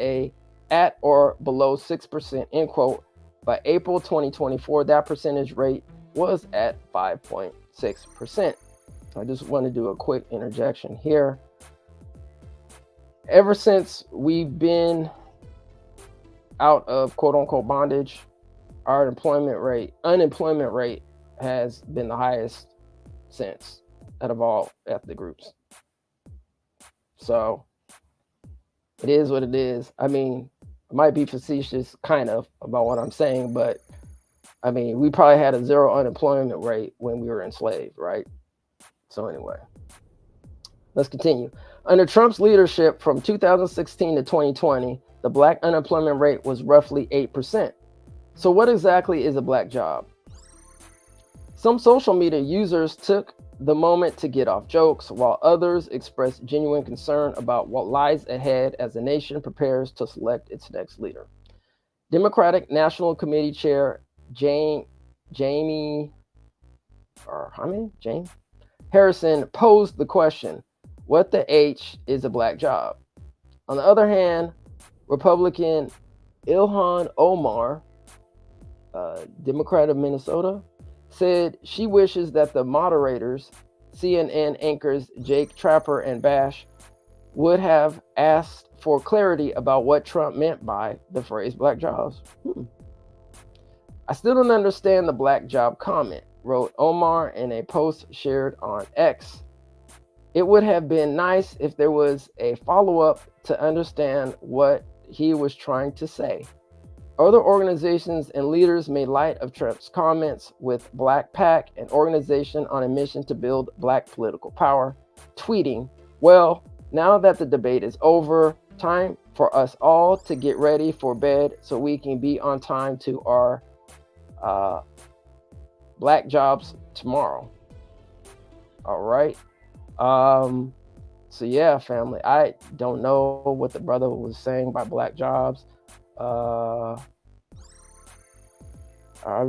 or below 6%, end quote. By April 2024, that percentage rate was at 5.6%. I just want to do a quick interjection here. Ever since we've been out of quote unquote bondage, our unemployment rate has been the highest since out of all ethnic groups. So it is what it is. I mean, it might be facetious kind of about what I'm saying, but I mean, we probably had a zero unemployment rate when we were enslaved, right? So anyway, let's continue. Under Trump's leadership from 2016 to 2020, the black unemployment rate was roughly 8%. So what exactly is a black job? Some social media users took the moment to get off jokes, while others expressed genuine concern about what lies ahead as the nation prepares to select its next leader. Democratic National Committee Chair James Harrison posed the question, what the H is a black job? On the other hand, Republican Ilhan Omar, Democrat of Minnesota, said she wishes that the moderators, CNN anchors Jake Tapper and Bash, would have asked for clarity about what Trump meant by the phrase black jobs. I still don't understand the black job comment, wrote Omar in a post shared on X. It would have been nice if there was a follow-up to understand what he was trying to say. Other organizations and leaders made light of Trump's comments, with Black PAC, an organization on a mission to build black political power, tweeting, well, now that the debate is over, time for us all to get ready for bed so we can be on time to our black jobs tomorrow. All right. So yeah, family, I don't know what the brother was saying by black jobs. I'm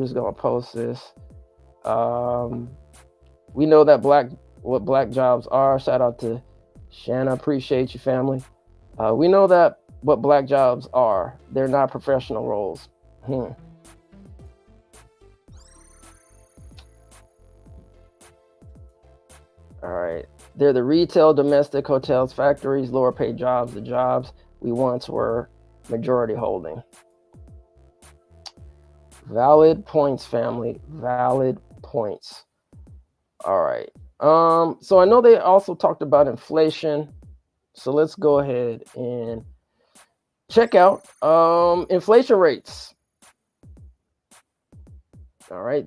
just gonna post this. We know that what black jobs are. Shout out to Shanna, appreciate you, family. We know that what black jobs are. They're not professional roles. All right. They're the retail, domestic, hotels, factories, lower paid jobs, the jobs we once were majority holding. Valid points, family. Valid points. All right. So I know they also talked about inflation. So let's go ahead and check out inflation rates. All right.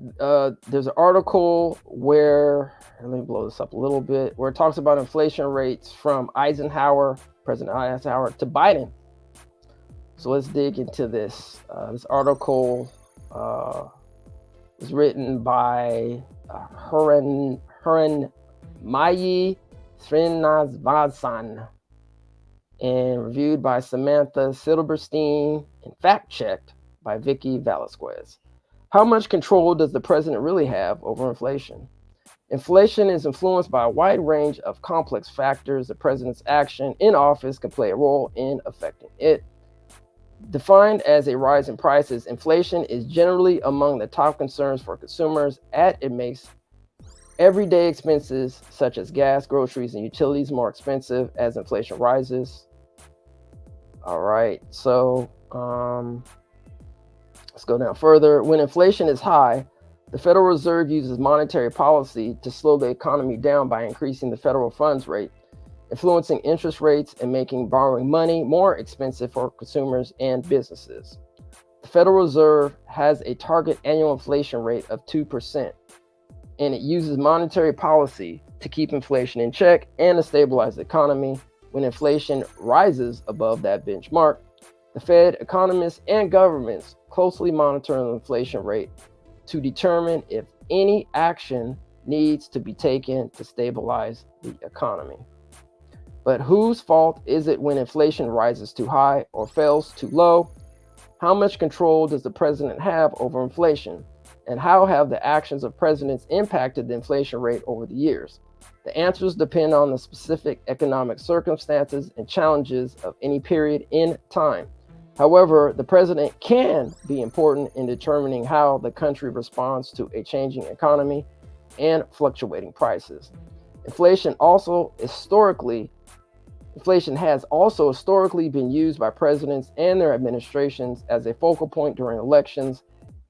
There's an article where, let me blow this up a little bit, where it talks about inflation rates from President Eisenhower, to Biden. So let's dig into this. This article was written by Mayi Srinivasan and reviewed by Samantha Silberstein and fact-checked by Vicky Velasquez. How much control does the president really have over inflation? Inflation is influenced by a wide range of complex factors. The president's action in office can play a role in affecting it. Defined as a rise in prices, inflation is generally among the top concerns for consumers, as it makes everyday expenses such as gas, groceries, and utilities more expensive as inflation rises. All right, so let's go down further. When inflation is high, the Federal Reserve uses monetary policy to slow the economy down by increasing the federal funds rate, influencing interest rates and making borrowing money more expensive for consumers and businesses. The Federal Reserve has a target annual inflation rate of 2%, and it uses monetary policy to keep inflation in check and to stabilize the economy. When inflation rises above that benchmark, the Fed, economists, and governments closely monitor the inflation rate to determine if any action needs to be taken to stabilize the economy. But whose fault is it when inflation rises too high or falls too low? How much control does the president have over inflation? And how have the actions of presidents impacted the inflation rate over the years? The answers depend on the specific economic circumstances and challenges of any period in time. However, the president can be important in determining how the country responds to a changing economy and fluctuating prices. Inflation has also historically been used by presidents and their administrations as a focal point during elections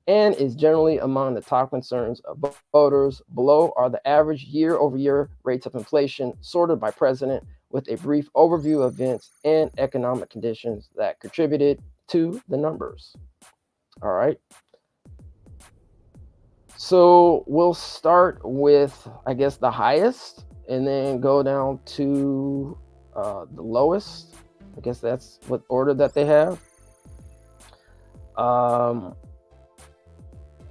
and is generally among the top concerns of voters. Below are the average year-over-year rates of inflation sorted by president, with a brief overview of events and economic conditions that contributed to the numbers. All right. So we'll start with, I guess, the highest and then go down to the lowest. I guess that's what order that they have.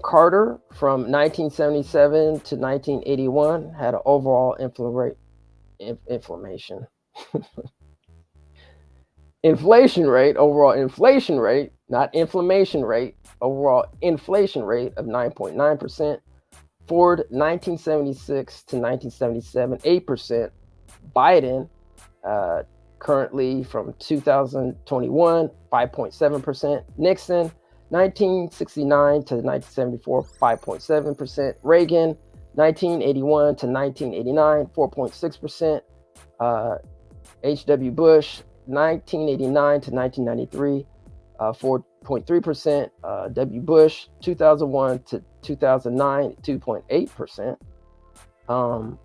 Carter from 1977 to 1981 had an overall inflation rate, not inflammation rate, overall inflation rate of 9.9%. Ford 1976 to 1977, 8%. Biden currently from 2021, 5.7%. Nixon 1969 to 1974, 5.7%. Reagan 1981 to 1989, 4.6%. H.W. Bush 1989 to 1993, 4.3%. W. Bush 2001 to 2009, 2.8%.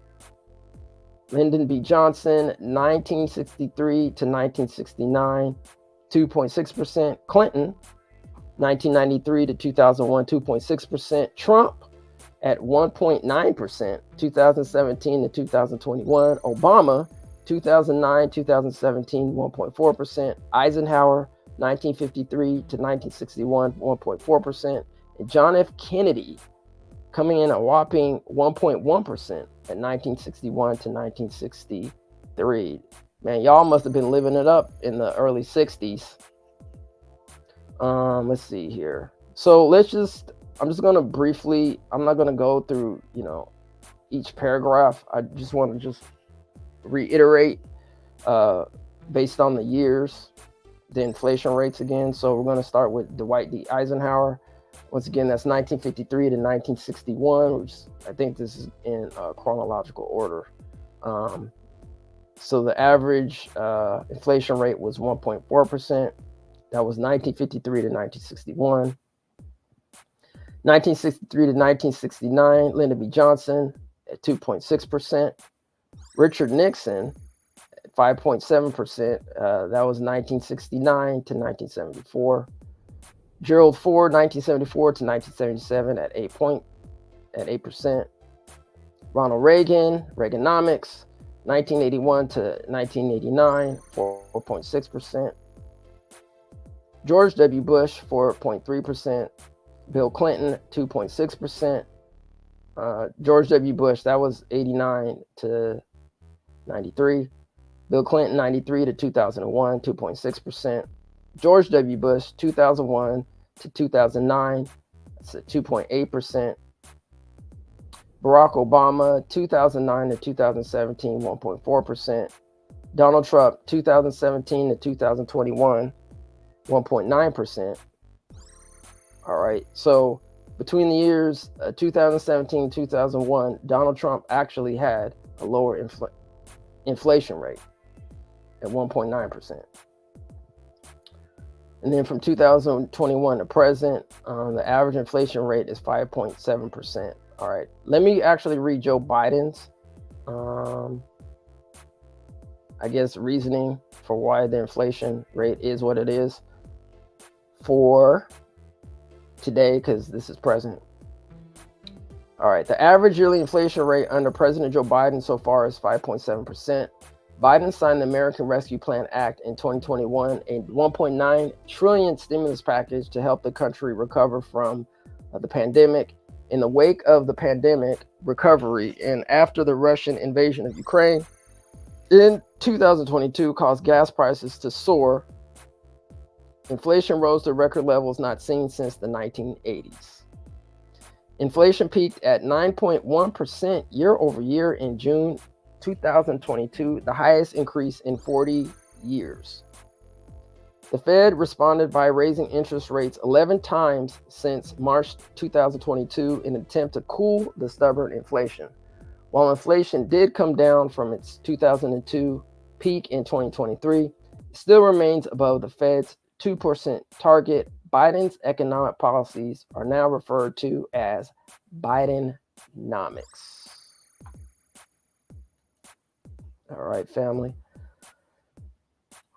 Lyndon B. Johnson 1963 to 1969, 2.6%. Clinton 1993 to 2001, 2.6%. Trump at 1.9%, 2017 to 2021. Obama 2009, 2017, 1.4%. Eisenhower 1953 to 1961, 1.4%. And John F. Kennedy coming in a whopping 1.1% at 1961 to 1963. Man, y'all must have been living it up in the early 60s. Let's see here. So I'm just going to briefly, I'm not going to go through, each paragraph. I just want to reiterate based on the years, the inflation rates again. So we're going to start with Dwight D. Eisenhower. Once again, that's 1953 to 1961, which I think this is in chronological order. So the average inflation rate was 1.4%. That was 1953 to 1961. 1963 to 1969, Lyndon B. Johnson at 2.6%. Richard Nixon at 5.7%. That was 1969 to 1974. Gerald Ford, 1974 to 1977 at 8%. Ronald Reagan, Reaganomics, 1981 to 1989, 4.6%. George W. Bush, 4.3%. Bill Clinton, 2.6%. George W. Bush, that was 89 to 93. Bill Clinton, 93 to 2001, 2.6%. George W. Bush, 2001 to 2009, that's at 2.8%. Barack Obama, 2009 to 2017, 1.4%. Donald Trump, 2017 to 2021, 1.9%. All right, so between the years 2017 and 2001, Donald Trump actually had a lower inflation rate at 1.9%. And then from 2021 to present, the average inflation rate is 5.7%. All right, let me actually read Joe Biden's, I guess, reasoning for why the inflation rate is what it is for today, because this is present. All right, the average yearly inflation rate under President Joe Biden so far is 5.7%. Biden signed the American Rescue Plan Act in 2021, a $1.9 trillion stimulus package to help the country recover from the pandemic. In the wake of the pandemic recovery and after the Russian invasion of Ukraine in 2022 caused gas prices to soar, inflation rose to record levels not seen since the 1980s. Inflation peaked at 9.1% year over year in June 2022, the highest increase in 40 years. The Fed responded by raising interest rates 11 times since March 2022 in an attempt to cool the stubborn inflation. While inflation did come down from its 2002 peak in 2023, it still remains above the Fed's 2% target. Biden's economic policies are now referred to as Bidenomics. All right, family.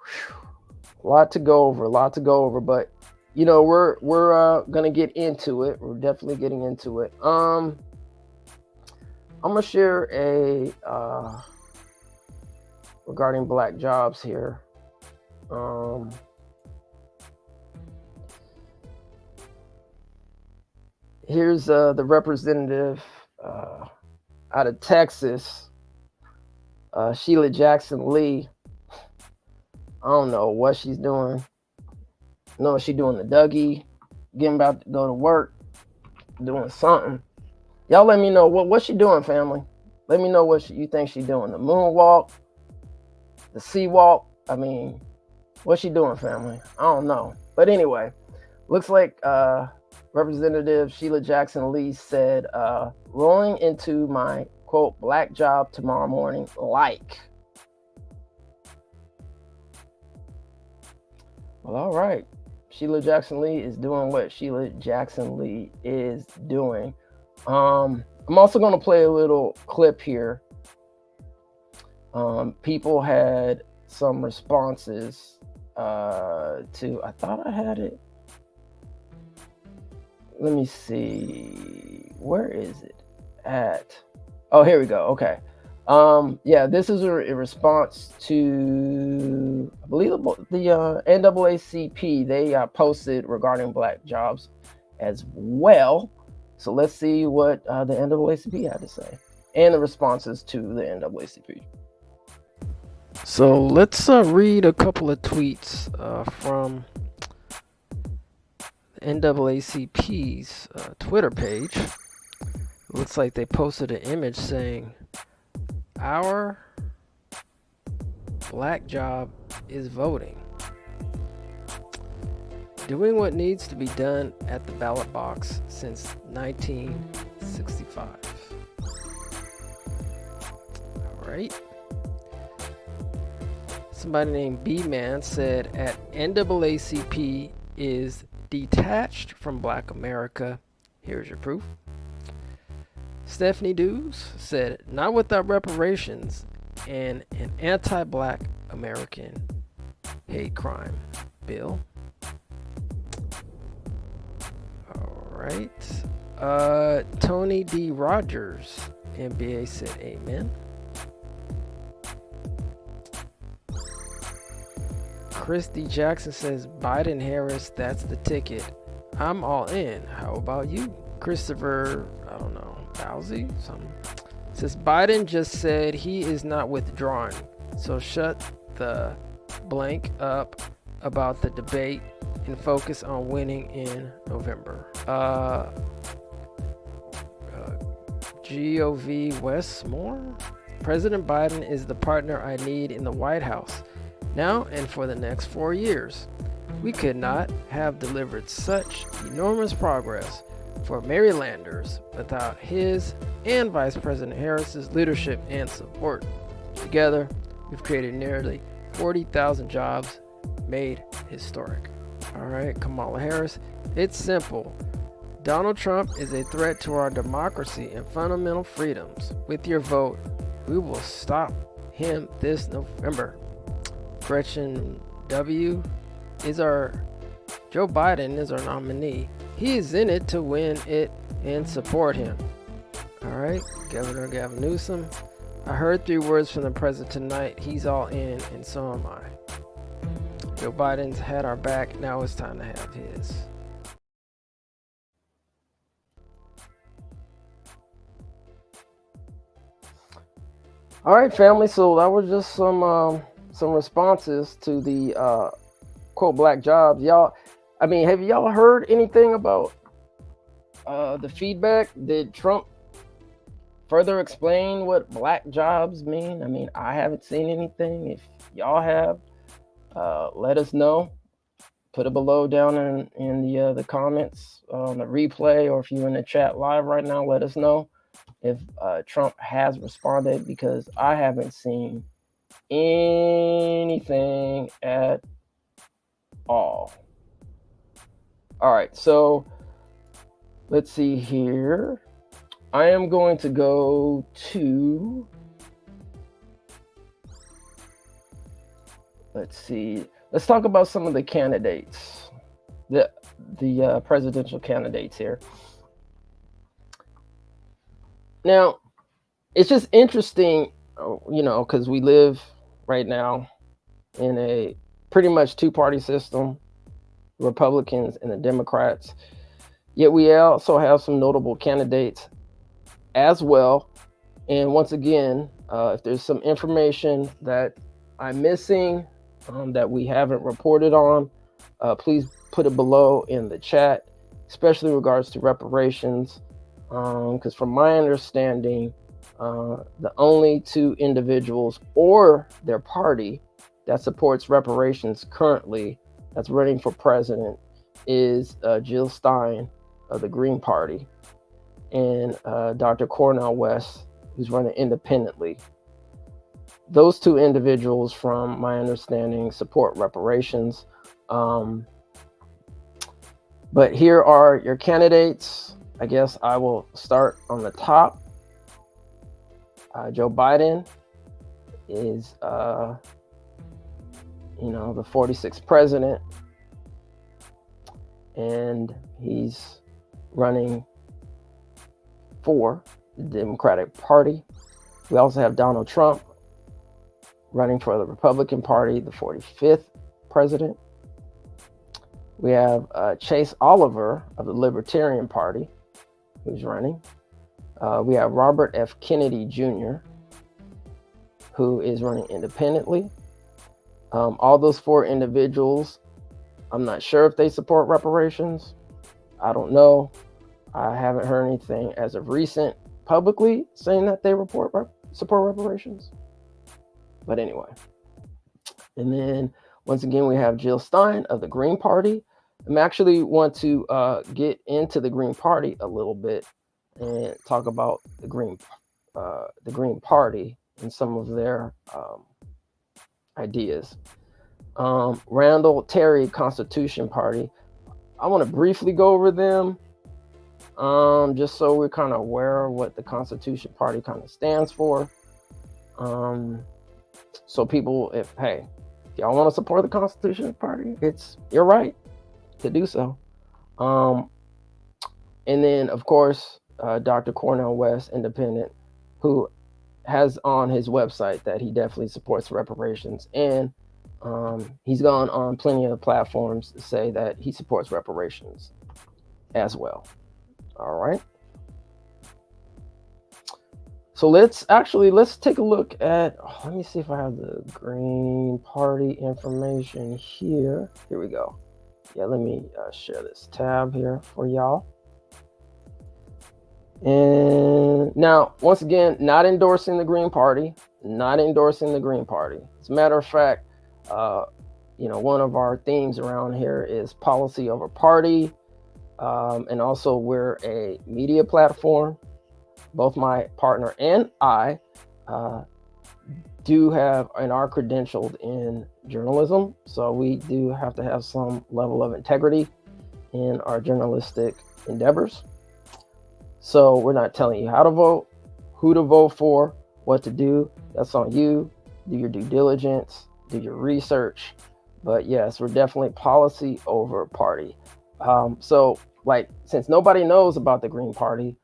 Whew. A lot to go over, but you know, we're gonna get into it. We're definitely getting into it. I'm gonna share a regarding black jobs here. Here's the representative out of Texas, Sheila Jackson Lee. I don't know what she's doing. No, she's doing the Dougie, getting about to go to work, doing something. Y'all let me know what's she doing, family. Let me know what you think she's doing. The moonwalk, the sea walk. I mean, what's she doing, family? I don't know. But anyway, looks like Representative Sheila Jackson Lee said, rolling into my, quote, black job tomorrow morning, like. Well, all right. Sheila Jackson Lee is doing what Sheila Jackson Lee is doing. I'm also going to play a little clip here. People had some responses to, I thought I had it. Let me see. Where is it at? Oh, here we go. Okay. Yeah, this is a response to, I believe, the NAACP. They posted regarding black jobs as well. So let's see what the NAACP had to say and the responses to the NAACP. So let's read a couple of tweets from NAACP's Twitter page. Looks like they posted an image saying, "Our black job is voting. Doing what needs to be done at the ballot box since 1965. All right. Somebody named B-Man said, at NAACP is detached from Black America. Here's your proof. Stephanie Dews said, not without reparations and an anti-Black American hate crime bill. right. Tony D. Rogers, NBA said amen. Chris D. Jackson says Biden Harris, that's the ticket. I'm all in. How about you? Christopher, I don't know, Bowsy? Something. Says Biden just said he is not withdrawing. So shut the blank up about the debate and focus on winning in November. GOV Westmore? President Biden is the partner I need in the White House now and for the next 4 years. We could not have delivered such enormous progress for Marylanders without his and Vice President Harris's leadership and support. Together, we've created nearly 40,000 jobs, made historic. All right, Kamala Harris. It's simple. Donald Trump is a threat to our democracy and fundamental freedoms. With your vote, we will stop him this November. Gretchen W. Joe Biden is our nominee. He is in it to win it and support him. All right, Governor Gavin Newsom. I heard 3 words from the president tonight. He's all in, and so am I. Joe Biden's had our back. Now it's time to have his. All right, family. So that was just some responses to the quote black jobs. Y'all, I mean, have y'all heard anything about the feedback? Did Trump further explain what black jobs mean? I mean, I haven't seen anything. If y'all have, let us know. Put it below down in the comments on the replay, or if you're in the chat live right now, let us know if Trump has responded, because I haven't seen anything at all. All right, so let's see here. I am going to go to, let's see. Let's talk about some of the candidates, the presidential candidates here. Now, it's just interesting, you know, because we live right now in a pretty much 2-party system, Republicans and the Democrats. Yet we also have some notable candidates as well. And once again, if there's some information that I'm missing, that we haven't reported on, please put it below in the chat, especially in regards to reparations. Because from my understanding, the only 2 individuals or their party that supports reparations currently that's running for president is Jill Stein of the Green Party and Dr. Cornel West, who's running independently. Those 2 individuals, from my understanding, support reparations. But here are your candidates. I guess I will start on the top. Joe Biden is, the 46th president, and he's running for the Democratic Party. We also have Donald Trump running for the Republican Party, the 45th president. We have Chase Oliver of the Libertarian Party, who's running. We have Robert F. Kennedy Jr., who is running independently. All those 4 individuals, I'm not sure if they support reparations. I don't know. I haven't heard anything as of recent publicly saying that they support reparations. But anyway. And then once again, we have Jill Stein of the Green Party. I actually want to get into the Green Party a little bit and talk about the Green Party and some of their ideas. Randall Terry Constitution Party. I want to briefly go over them, just so we're kind of aware of what the Constitution Party kind of stands for. So people, if y'all want to support the Constitution Party, you're right to do so. And then, of course, Dr. Cornel West, independent, who has on his website that he definitely supports reparations. And he's gone on plenty of platforms to say that he supports reparations as well. All right. So let's take a look at, let me see if I have the Green Party information here. Here we go. Yeah, let me share this tab here for y'all. And now, once again, not endorsing the Green Party, not endorsing the Green Party. As a matter of fact, one of our themes around here is policy over party. And also we're a media platform. Both my partner and I do have and are credentialed in journalism. So we do have to have some level of integrity in our journalistic endeavors. So we're not telling you how to vote, who to vote for, what to do. That's on you. Do your due diligence, do your research. But yes, we're definitely policy over party. So since nobody knows about the Green Party,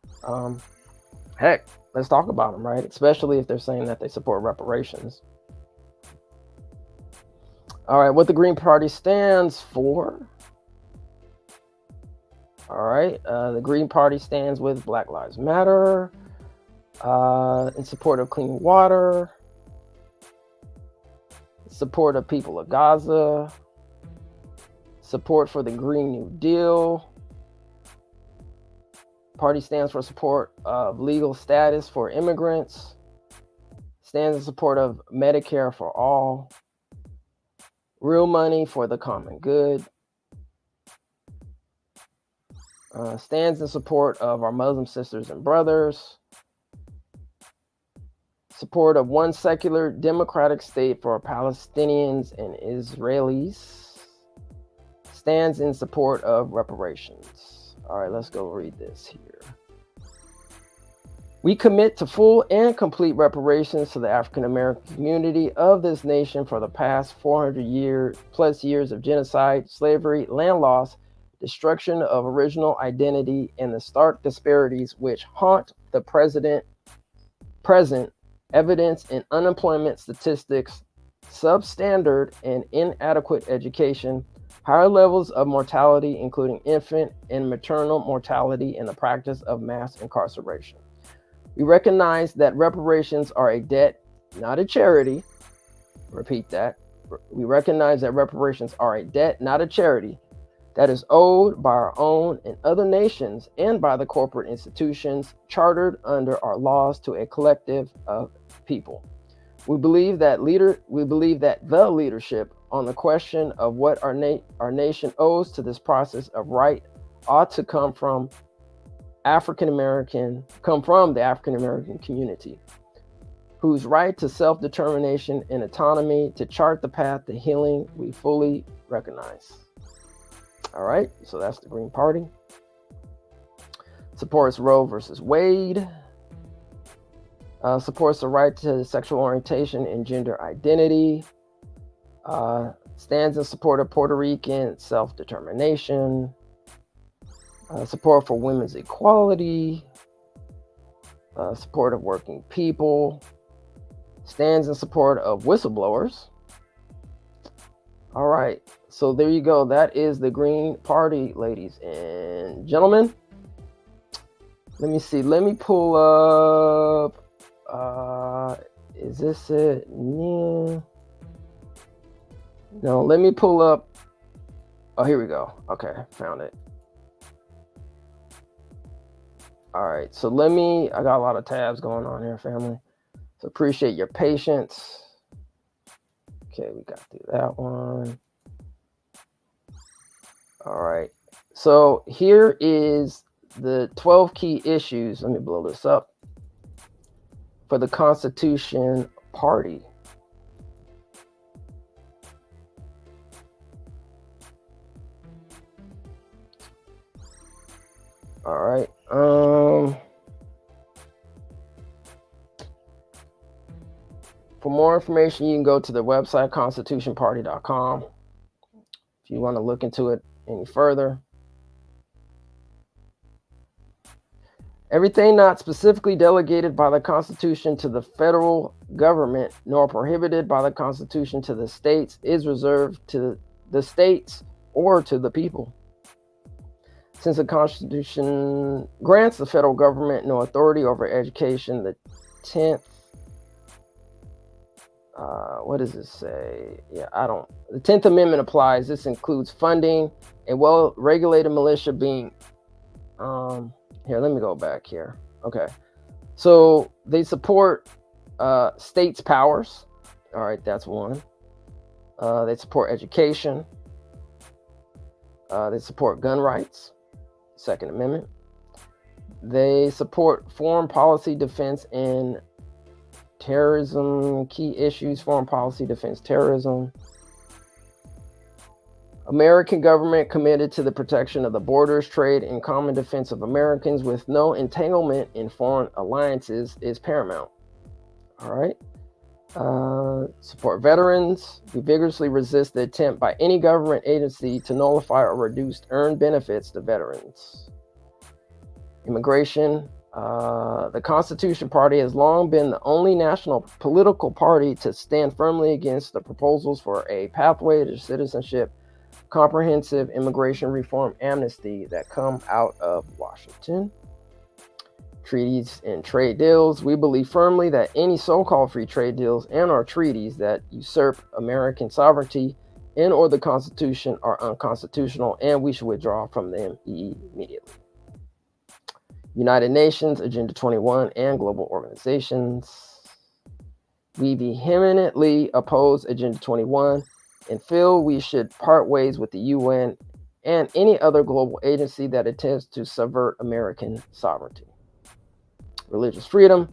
heck, let's talk about them, right? Especially if they're saying that they support reparations. All right, what the Green Party stands for. All right, the Green Party stands with Black Lives Matter, in support of clean water, support of people of Gaza, support for the Green New Deal. Party stands for support of legal status for immigrants, stands in support of Medicare for all, real money for the common good, stands in support of our Muslim sisters and brothers, support of one secular democratic state for Palestinians and Israelis, stands in support of reparations. All right, let's go read this here. We commit to full and complete reparations to the African American community of this nation for the past 400 plus years of genocide, slavery, land loss, destruction of original identity, and the stark disparities which haunt the present evidence in unemployment statistics, substandard and inadequate education, higher levels of mortality, including infant and maternal mortality, and the practice of mass incarceration. We recognize that reparations are a debt, not a charity. Repeat that. We recognize that reparations are a debt, not a charity, that is owed by our own and other nations and by the corporate institutions chartered under our laws to a collective of people. We believe that the leadership on the question of what our nation owes to this process of right ought to come from the African American community, whose right to self-determination and autonomy to chart the path to healing we fully recognize. All right, so that's the Green Party. Supports Roe versus Wade. Supports the right to sexual orientation and gender identity. Stands in support of Puerto Rican self-determination. Support for women's equality. Support of working people. Stands in support of whistleblowers. All right, so there you go. That is the Green Party, ladies and gentlemen. Let me see. Let me pull up. Is this it? Yeah. No, let me pull up. Oh, here we go. Okay, found it. All right, so I got a lot of tabs going on here, family. So appreciate your patience. Okay, we got through that one. All right, so here is the 12 key issues. Let me blow this up. For the Constitution Party. All right. For more information, you can go to the website constitutionparty.com if you want to look into it any further. Everything not specifically delegated by the Constitution to the federal government, nor prohibited by the Constitution to the states, is reserved to the states or to the people. Since the Constitution grants the federal government no authority over education, the 10th, what does it say? The 10th Amendment applies. This includes funding a well-regulated militia being, here, let me go back here. Okay. So they support states' powers. All right, that's one. They support education. They support gun rights, Second Amendment. They support foreign policy, defense, and terrorism, key issues, foreign policy, defense, terrorism. American government committed to the protection of the borders, trade, and common defense of Americans with no entanglement in foreign alliances is paramount. All right. Support veterans. We vigorously resist the attempt by any government agency to nullify or reduce earned benefits to veterans. Immigration. The Constitution Party has long been the only national political party to stand firmly against the proposals for a pathway to citizenship, comprehensive immigration reform amnesty that come out of Washington. Treaties and trade deals. We believe firmly that any so-called free trade deals and or treaties that usurp American sovereignty and or the Constitution are unconstitutional, and we should withdraw from them immediately. United Nations, Agenda 21, and global organizations. We vehemently oppose Agenda 21 and feel we should part ways with the UN and any other global agency that attempts to subvert American sovereignty. Religious freedom.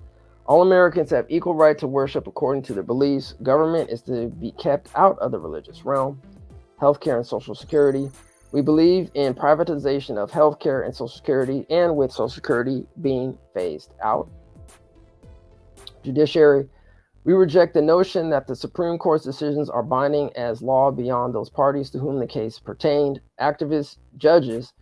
All Americans have equal right to worship according to their beliefs. Government is to be kept out of the religious realm. Healthcare and Social Security. We believe in privatization of healthcare and Social Security, and with Social Security being phased out. Judiciary. We reject the notion that the Supreme Court's decisions are binding as law beyond those parties to whom the case pertained. Activist judges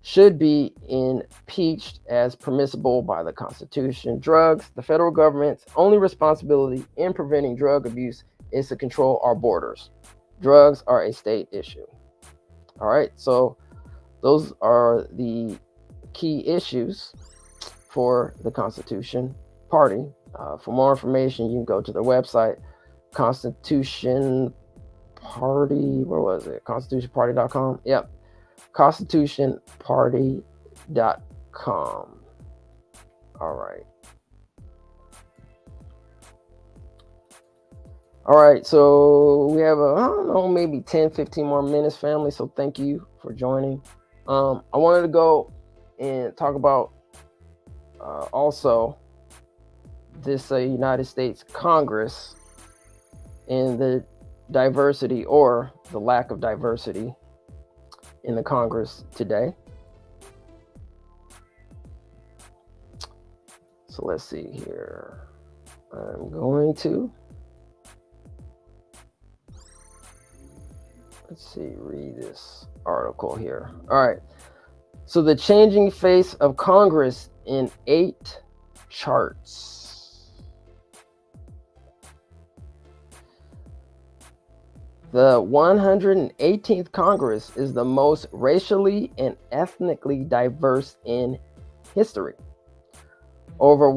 should be impeached as permissible by the Constitution. Drugs. The federal government's only responsibility in preventing drug abuse is to control our borders. Drugs are a state issue. All right, so those are the key issues for the Constitution Party. For more information, you can go to their website, Constitution Party. Where was it? ConstitutionParty.com. Yep, ConstitutionParty.com. All right. All right, so we have I don't know, maybe 10, 15 more minutes, family. So thank you for joining. I wanted to go and talk about also this United States Congress and the diversity or the lack of diversity in the Congress today. So let's see here. I'm going to read this article here. All right. So the changing face of Congress in 8 charts. The 118th Congress is the most racially and ethnically diverse in history. Overall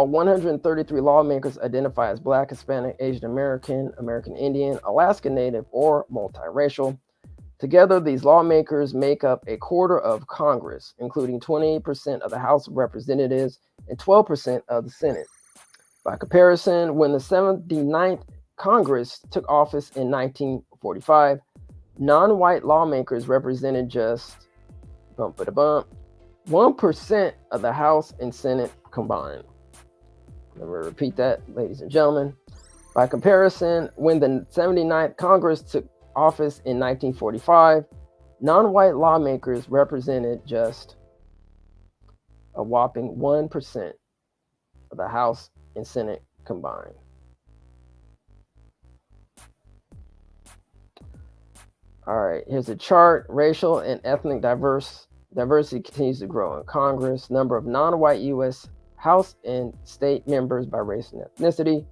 133 lawmakers identify as Black, Hispanic, Asian American, American Indian, Alaska Native, or multiracial. Together, these lawmakers make up a quarter of Congress, including 28% of the House of Representatives and 12% of the Senate. By comparison, when the 79th Congress took office in 1945, non-white lawmakers represented just 1% of the House and Senate combined. Let me repeat that, ladies and gentlemen. By comparison, when the 79th Congress took office in 1945, non-white lawmakers represented just a whopping 1% of the House and Senate combined. All right, here's a chart. Racial and ethnic diversity continues to grow in Congress. Number of non-white U.S. House and state members by race and ethnicity.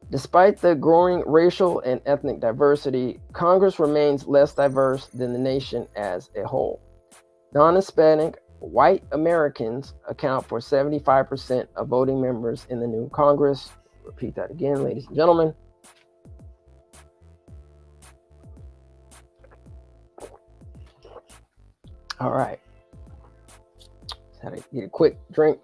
Despite the growing racial and ethnic diversity, Congress remains less diverse than the nation as a whole. Non-Hispanic white Americans account for 75% of voting members in the new Congress. Repeat that again, ladies and gentlemen. All right. Had to get a quick drink.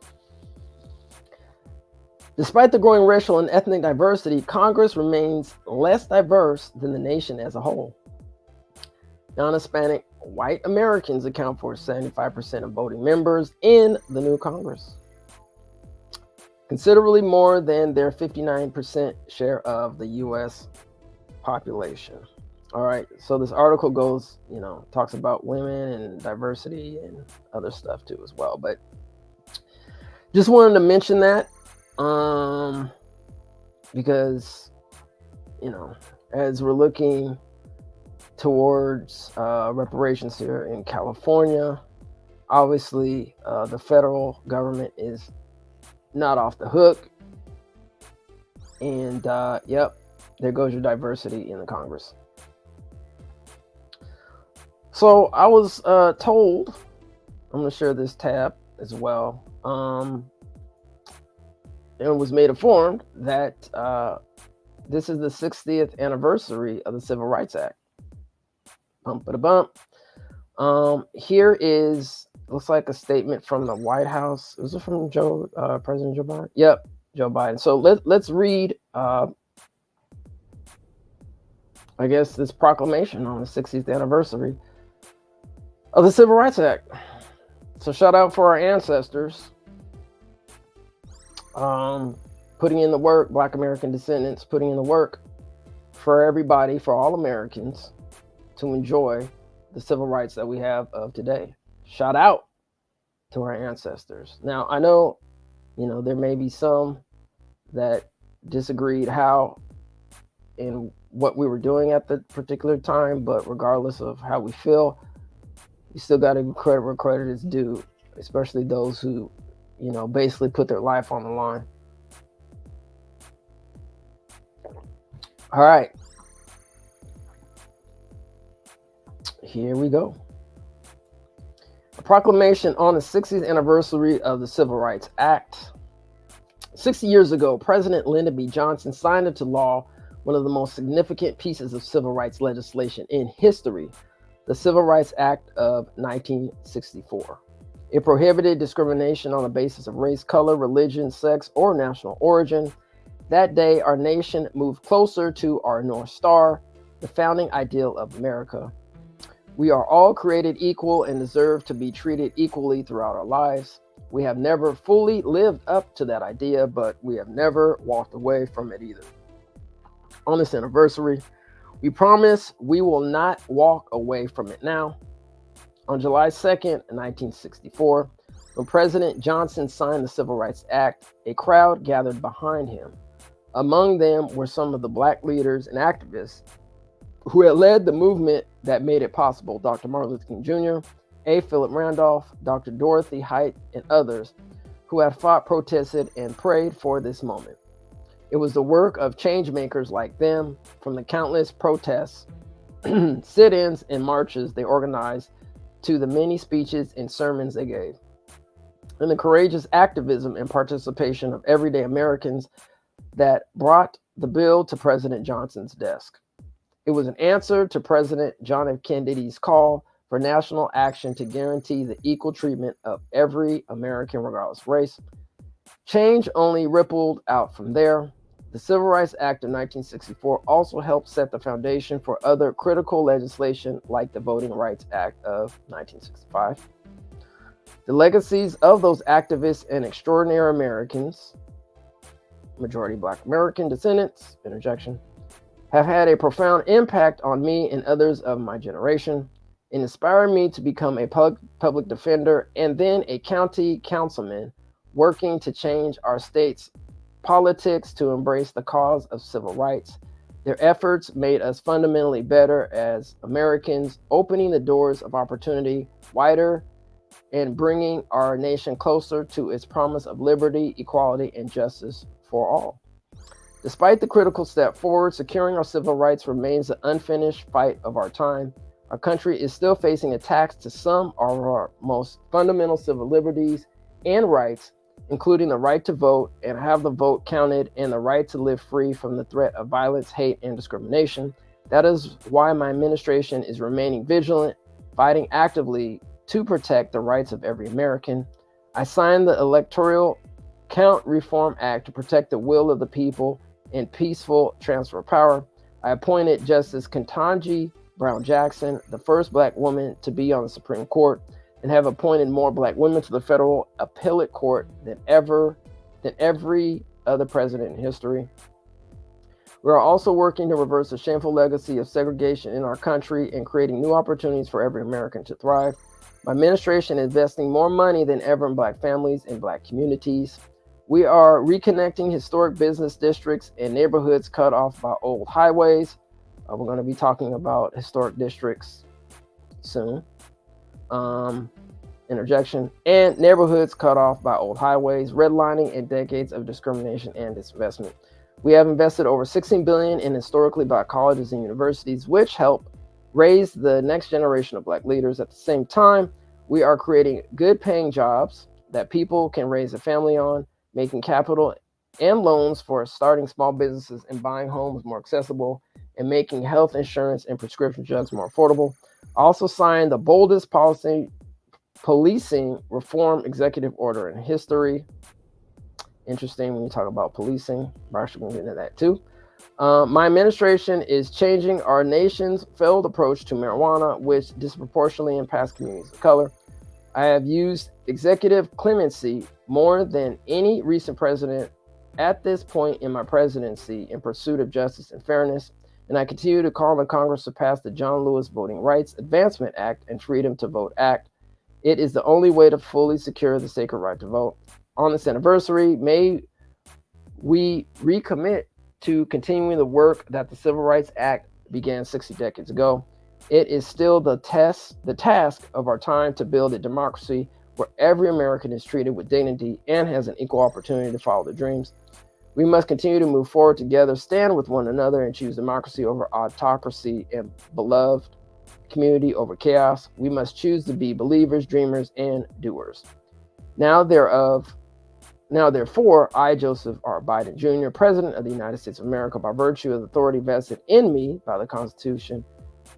Despite the growing racial and ethnic diversity, Congress remains less diverse than the nation as a whole. Non-Hispanic white Americans account for 75% of voting members in the new Congress, considerably more than their 59% share of the U.S. population. All right, so this article goes, talks about women and diversity and other stuff too as well. But just wanted to mention that because, as we're looking towards reparations here in California, obviously the federal government is not off the hook. And yep, there goes your diversity in the Congress. So I was told, I'm going to share this tab as well. It was made informed that this is the 60th anniversary of the Civil Rights Act. Bump. Here is, looks like a statement from the White House. Was it from President Joe Biden? Yep, Joe Biden. So let's read, I guess, this proclamation on the 60th anniversary of the Civil Rights Act. So shout out for our ancestors, putting in the work, Black American descendants, putting in the work for everybody, for all Americans to enjoy the civil rights that we have of today. Shout out to our ancestors. Now, I know, there may be some that disagreed how and what we were doing at the particular time, but regardless of how we feel, you still got to give credit where credit is due, especially those who, basically put their life on the line. All right. Here we go. A proclamation on the 60th anniversary of the Civil Rights Act. 60 years ago, President Lyndon B. Johnson signed into law one of the most significant pieces of civil rights legislation in history, the Civil Rights Act of 1964. It prohibited discrimination on the basis of race, color, religion, sex, or national origin. That day, our nation moved closer to our North Star, the founding ideal of America. We are all created equal and deserve to be treated equally throughout our lives. We have never fully lived up to that idea, but we have never walked away from it either. On this anniversary, we promise we will not walk away from it now. On July 2nd, 1964, when President Johnson signed the Civil Rights Act, a crowd gathered behind him. Among them were some of the Black leaders and activists who had led the movement that made it possible: Dr. Martin Luther King Jr., A. Philip Randolph, Dr. Dorothy Height, and others who had fought, protested, and prayed for this moment. It was the work of change makers like them, from the countless protests, sit-ins, and marches they organized, to the many speeches and sermons they gave, and the courageous activism and participation of everyday Americans that brought the bill to President Johnson's desk. It was an answer to President John F. Kennedy's call for national action to guarantee the equal treatment of every American regardless of race. Change only rippled out from there. The Civil Rights Act of 1964 also helped set the foundation for other critical legislation like the Voting Rights Act of 1965. The legacies of those activists and extraordinary Americans, majority Black American descendants, interjection, have had a profound impact on me and others of my generation, and inspired me to become a public defender and then a county councilman working to change our state's politics to embrace the cause of civil rights. Their efforts made us fundamentally better as Americans, opening the doors of opportunity wider and bringing our nation closer to its promise of liberty, equality, and justice for all. Despite the critical step forward, securing our civil rights remains the unfinished fight of our time. Our country is still facing attacks to some of our most fundamental civil liberties and rights, including the right to vote and have the vote counted and the right to live free from the threat of violence, hate, and discrimination. That is why my administration is remaining vigilant, fighting actively to protect the rights of every American. I signed the Electoral Count Reform Act to protect the will of the people and peaceful transfer of power. I appointed Justice Ketanji Brown Jackson, the first Black woman to be on the Supreme Court, and have appointed more Black women to the federal appellate court than every other president in history. We are also working to reverse the shameful legacy of segregation in our country and creating new opportunities for every American to thrive. My administration is investing more money than ever in Black families and Black communities. We are reconnecting historic business districts and neighborhoods cut off by old highways. We're going to be talking about historic districts soon. Interjection. And neighborhoods cut off by old highways, redlining, and decades of discrimination and disinvestment. We have invested over $16 billion in historically Black colleges and universities, which help raise the next generation of Black leaders. At the same time, we are creating good paying jobs that people can raise a family on, making capital and loans for starting small businesses and buying homes more accessible, and making health insurance and prescription drugs more affordable. I also signed the boldest policing reform executive order in history. Interesting when you talk about policing. We're actually going to get into that too. My administration is changing our nation's failed approach to marijuana, which disproportionately impacts communities of color. I have used executive clemency more than any recent president at this point in my presidency in pursuit of justice and fairness, and I continue to call on Congress to pass the John Lewis Voting Rights Advancement Act and Freedom to Vote Act. It is the only way to fully secure the sacred right to vote. On this anniversary, may we recommit to continuing the work that the Civil Rights Act began 60 decades ago. It is still the task of our time to build a democracy where every American is treated with dignity and has an equal opportunity to follow their dreams. We must continue to move forward together, stand with one another, and choose democracy over autocracy and beloved community over chaos. We must choose to be believers, dreamers, and doers. Now, therefore, I, Joseph R. Biden Jr., President of the United States of America, by virtue of the authority vested in me by the Constitution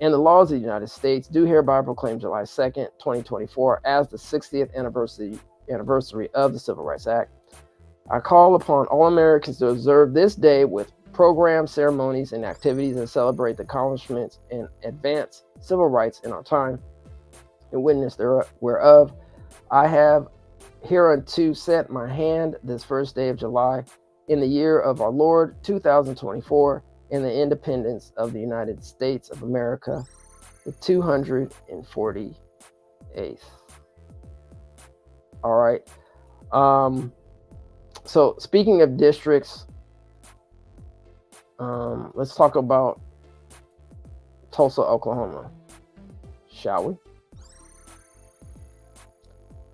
and the laws of the United States, do hereby proclaim July 2nd, 2024 as the 60th anniversary of the Civil Rights Act. I call upon all Americans to observe this day with programs, ceremonies, and activities and celebrate the accomplishments and advance civil rights in our time, and witness whereof I have hereunto set my hand this first day of July in the year of our Lord 2024, in the independence of the United States of America, the 248th. All right. So speaking of districts, let's talk about Tulsa, Oklahoma, shall we?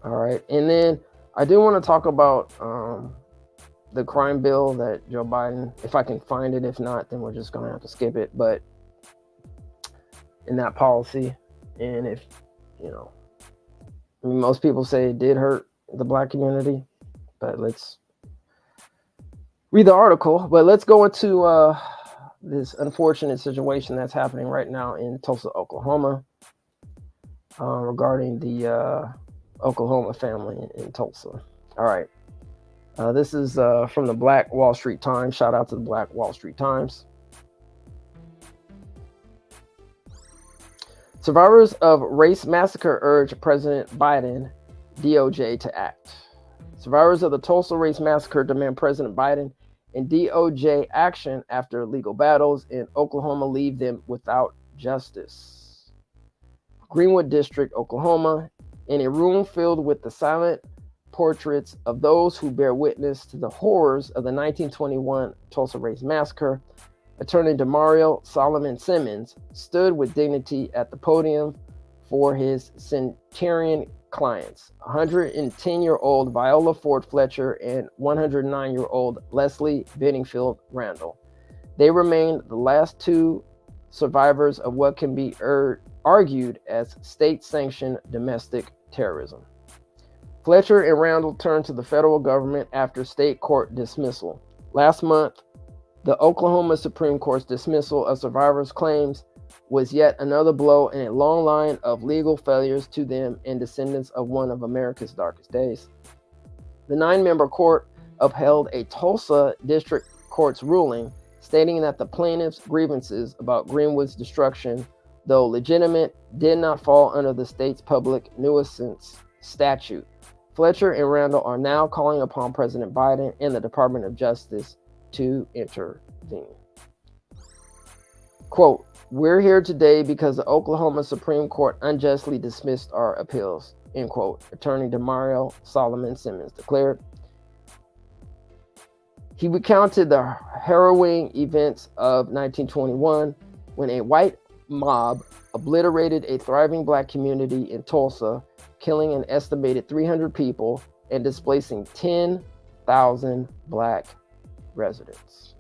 All right. And then I do want to talk about the crime bill that Joe Biden, if I can find it. If not, then we're just going to have to skip it. But in that policy, and if, most people say it did hurt the Black community, but let's read the article. But let's go into this unfortunate situation that's happening right now in Tulsa, Oklahoma, regarding the Oklahoma family in Tulsa. All right. This is from the Black Wall Street Times. Shout out to the Black Wall Street Times. Survivors of race massacre urge President Biden, DOJ to act. Survivors of the Tulsa race massacre demand President Biden and DOJ action after legal battles in Oklahoma leave them without justice. Greenwood District, Oklahoma, in a room filled with the silent portraits of those who bear witness to the horrors of the 1921 Tulsa Race Massacre, Attorney Demario Solomon Simmons stood with dignity at the podium for his centurion clients, 110-year-old Viola Ford Fletcher and 109-year-old Leslie Bedingfield Randall. They remained the last two survivors of what can be argued as state-sanctioned domestic terrorism. Fletcher and Randall turned to the federal government after state court dismissal. Last month, the Oklahoma Supreme Court's dismissal of survivors' claims was yet another blow in a long line of legal failures to them and descendants of one of America's darkest days. The 9-member court upheld a Tulsa District Court's ruling stating that the plaintiffs' grievances about Greenwood's destruction, though legitimate, did not fall under the state's public nuisance statute. Fletcher and Randall are now calling upon President Biden and the Department of Justice to intervene. Quote, "We're here today because the Oklahoma Supreme Court unjustly dismissed our appeals," end quote, Attorney Demario Solomon Simmons declared. He recounted the harrowing events of 1921 when a white mob obliterated a thriving black community in Tulsa, killing an estimated 300 people and displacing 10,000 black residents.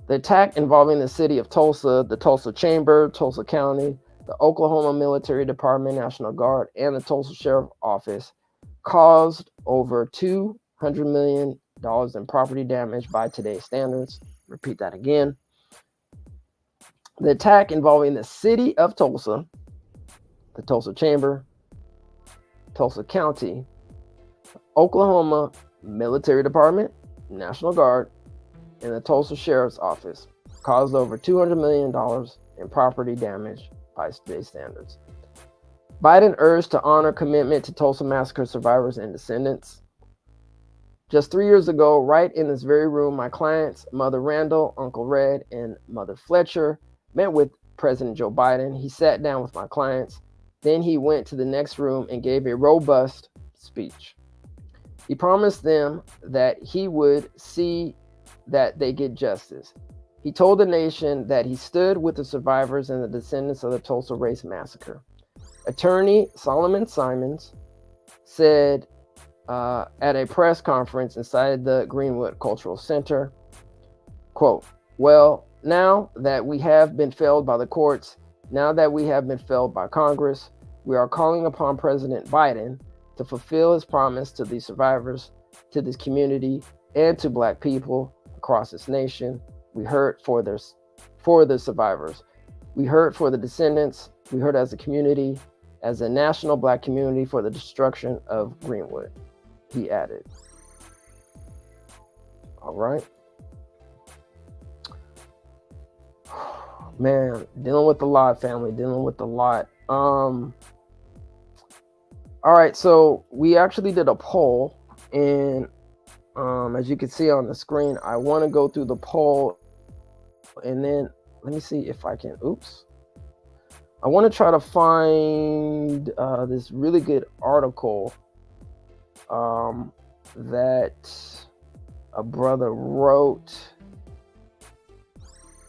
The attack involving the city of Tulsa, the Tulsa Chamber, Tulsa County, the Oklahoma Military Department, National Guard, and the Tulsa Sheriff Office caused over $200 million in property damage by today's standards. Repeat that again. The attack involving the city of Tulsa, the Tulsa Chamber, Tulsa County, Oklahoma Military Department, National Guard, and the Tulsa Sheriff's Office caused over $200 million in property damage by today's standards. Biden urged to honor commitment to Tulsa Massacre survivors and descendants. Just 3 years ago, right in this very room, my clients, Mother Randall, Uncle Red, and Mother Fletcher, met with President Joe Biden. He sat down with my clients. Then he went to the next room and gave a robust speech. He promised them that he would see that they get justice. He told the nation that he stood with the survivors and the descendants of the Tulsa Race Massacre. Attorney Solomon Simmons said at a press conference inside the Greenwood Cultural Center, quote, "Well, now that we have been failed by the courts, now that we have been failed by Congress, we are calling upon President Biden to fulfill his promise to the survivors, to this community, and to black people across this nation. We hurt for the survivors. We hurt for the descendants. We hurt as a community, as a national black community, for the destruction of Greenwood," he added. All right. Man, dealing with a lot, family, dealing with a lot. All right, so we actually did a poll, and as you can see on the screen, I want to go through the poll, and then let me see if I can, I want to try to find this really good article that a brother wrote.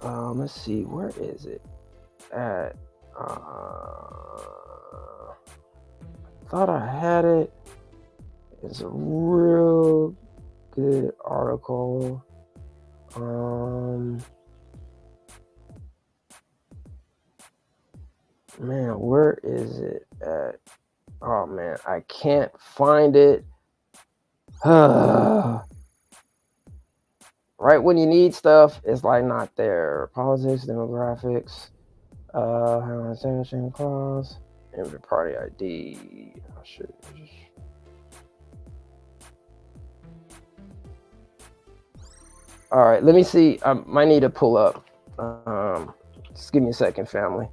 Let's see, where is it at? Thought I had it. It's a real good article. Man, where is it at? Oh man, I can't find it. Right when you need stuff, it's like not there. Politics, demographics, clause, and party ID. I should just. All right, let me see. I might need to pull up. Just give me a second, family.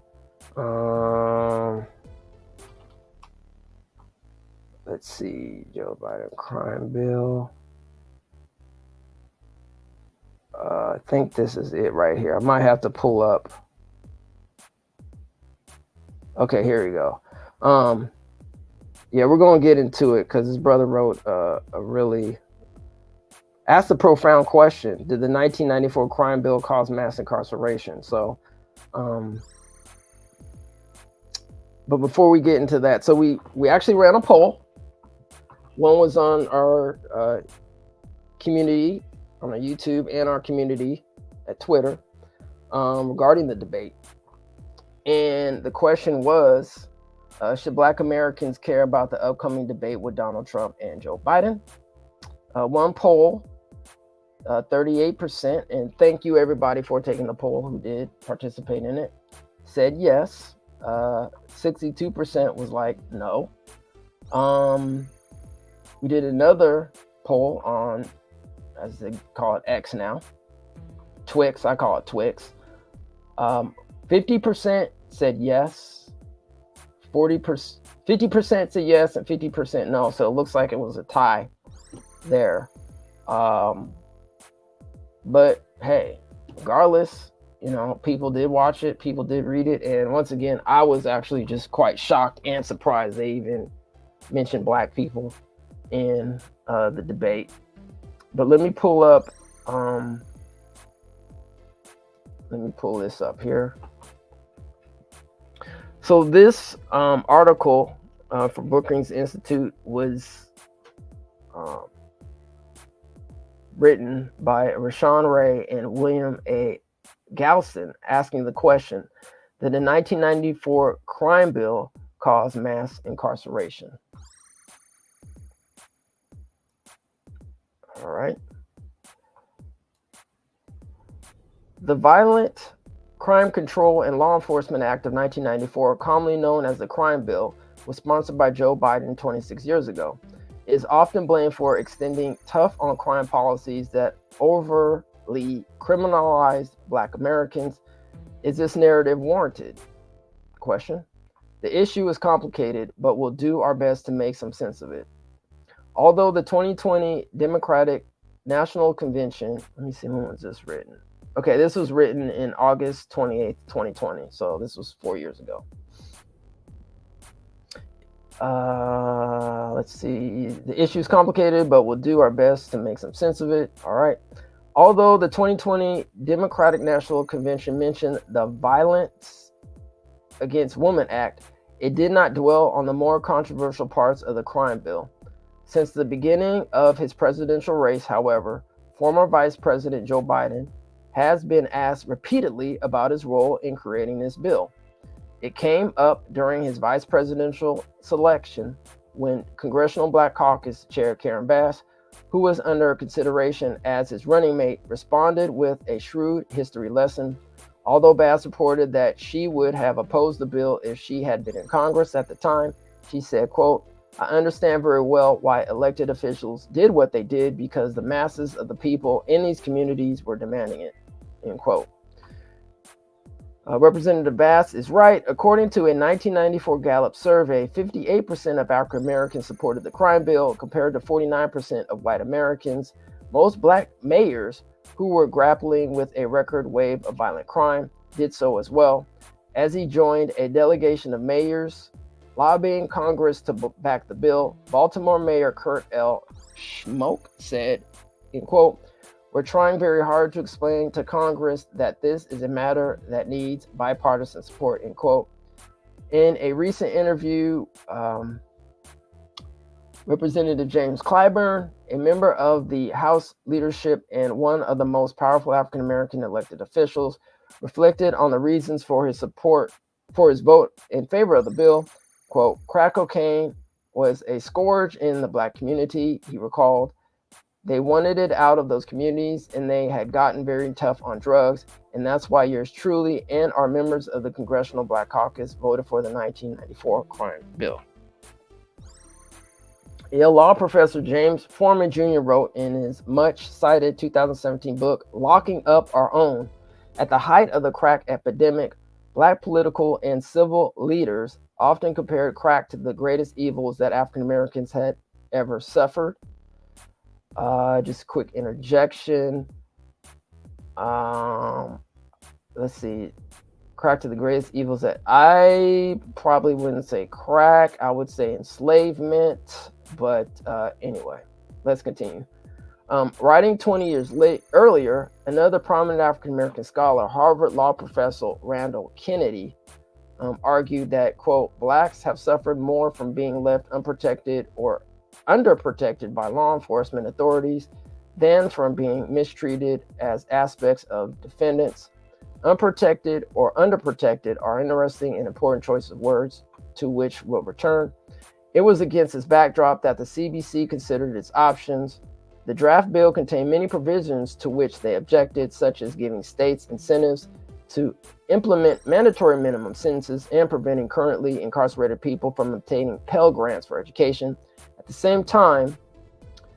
Let's see, Joe Biden crime bill. I think this is it right here. I might have to pull up. Okay, here we go. Yeah, we're gonna get into it because this brother wrote a really asked a profound question: did the 1994 crime bill cause mass incarceration? So, but before we get into that, so we actually ran a poll. One was on our community on our YouTube and our community at Twitter regarding the debate. And the question was, should Black Americans care about the upcoming debate with Donald Trump and Joe Biden? One poll, 38%, and thank you everybody for taking the poll who did participate in it, said yes. 62% was like no. We did another poll on, as they call it, X now, Twix. I call it Twix. 50% said yes. 50% said yes and 50% no. So it looks like it was a tie there. But hey, regardless, you know, people did watch it, people did read it, and once again, I was actually just quite shocked and surprised they even mentioned Black people in the debate. But let me pull up. Let me pull this up here. So this article from Brookings Institute was written by Rashawn Ray and William A. Galson, asking the question: did the 1994 crime bill cause mass incarceration? All right. The Violent Crime Control and Law Enforcement Act of 1994, commonly known as the Crime Bill, was sponsored by Joe Biden 26 years ago. It is often blamed for extending tough on crime policies that overly criminalized Black Americans. Is this narrative warranted? Question. The issue is complicated, but we'll do our best to make some sense of it. Although the 2020 Democratic National Convention, let me see, when was this written? Okay, this was written in August 28th, 2020. So this was 4 years ago. Let's see. The issue is complicated, but we'll do our best to make some sense of it. All right. Although the 2020 Democratic National Convention mentioned the Violence Against Women Act, it did not dwell on the more controversial parts of the crime bill. Since the beginning of his presidential race, however, former Vice President Joe Biden has been asked repeatedly about his role in creating this bill. It came up during his vice presidential selection when Congressional Black Caucus Chair Karen Bass, who was under consideration as his running mate, responded with a shrewd history lesson. Although Bass reported that she would have opposed the bill if she had been in Congress at the time, she said, quote, "I understand very well why elected officials did what they did because the masses of the people in these communities were demanding it," end quote. Representative Bass is right. According to a 1994 Gallup survey, 58% of African Americans supported the crime bill compared to 49% of white Americans. Most Black mayors who were grappling with a record wave of violent crime did so as well. As he joined a delegation of mayors lobbying Congress to back the bill, Baltimore Mayor Kurt L. Schmoke said, end quote, "We're trying very hard to explain to Congress that this is a matter that needs bipartisan support," end quote. In a recent interview, Representative James Clyburn, a member of the House leadership and one of the most powerful African-American elected officials, reflected on the reasons for his support, for his vote in favor of the bill. Quote, "Crack cocaine was a scourge in the Black community," he recalled. "They wanted it out of those communities and they had gotten very tough on drugs. And that's why yours truly and our members of the Congressional Black Caucus voted for the 1994 crime bill." Yale law professor James Foreman Jr. wrote in his much cited 2017 book, Locking Up Our Own, at the height of the crack epidemic, Black political and civil leaders often compared crack to the greatest evils that African Americans had ever suffered. Just a quick interjection. Let's see. Crack to the greatest evils that I probably wouldn't say crack. I would say enslavement. But anyway, let's continue. Writing 20 years earlier, another prominent African-American scholar, Harvard law professor Randall Kennedy, argued that, quote, blacks have suffered more from being left unprotected or underprotected by law enforcement authorities than from being mistreated as aspects of defendants. Unprotected or underprotected are interesting and important choices of words to which we'll return. It was against this backdrop that the CBC considered its options. The draft bill contained many provisions to which they objected, such as giving states incentives to implement mandatory minimum sentences and preventing currently incarcerated people from obtaining Pell Grants for education. At the same time,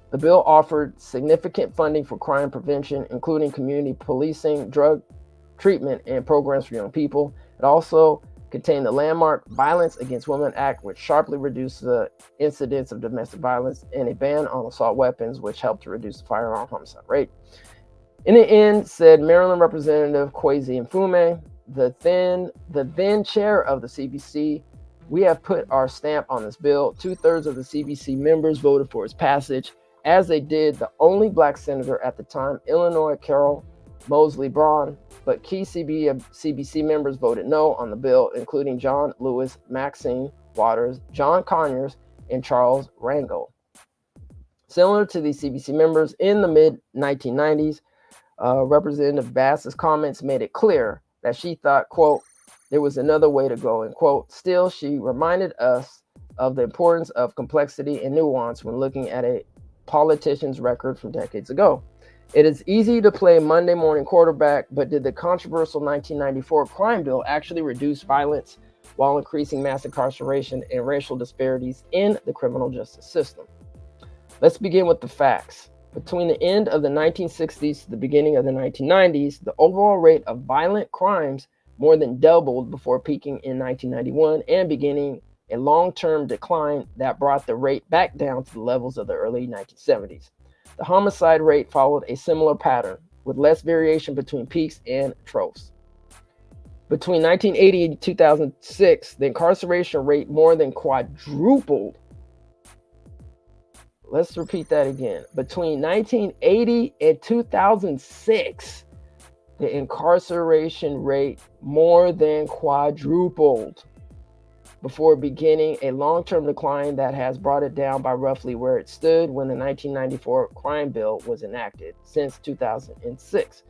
the bill offered significant funding for crime prevention, including community policing, drug treatment, and programs for young people. It also contained the landmark Violence Against Women Act, which sharply reduced the incidence of domestic violence, and a ban on assault weapons, which helped to reduce the firearm homicide rate. In the end, said Maryland Representative Kwesi Mfume, the then chair of the CBC, we have put our stamp on this bill. 2/3 of the CBC members voted for its passage, as they did the only black senator at the time, Illinois Carol Mosley Braun, but key CBC members voted no on the bill, including John Lewis, Maxine Waters, John Conyers, and Charles Rangel. Similar to these CBC members, in the mid-1990s, Representative Bass's comments made it clear that she thought, quote, there was another way to go, and quote, still, she reminded us of the importance of complexity and nuance when looking at a politician's record from decades ago. It is easy to play Monday morning quarterback, but did the controversial 1994 crime bill actually reduce violence while increasing mass incarceration and racial disparities in the criminal justice system? Let's begin with the facts. Between the end of the 1960s to the beginning of the 1990s, the overall rate of violent crimes more than doubled before peaking in 1991 and beginning a long-term decline that brought the rate back down to the levels of the early 1970s. The homicide rate followed a similar pattern, with less variation between peaks and troughs. Between 1980 and 2006, the incarceration rate more than quadrupled. Let's repeat that again. Between 1980 and 2006, the incarceration rate more than quadrupled before beginning a long-term decline that has brought it down by roughly where it stood when the 1994 crime bill was enacted since 2006.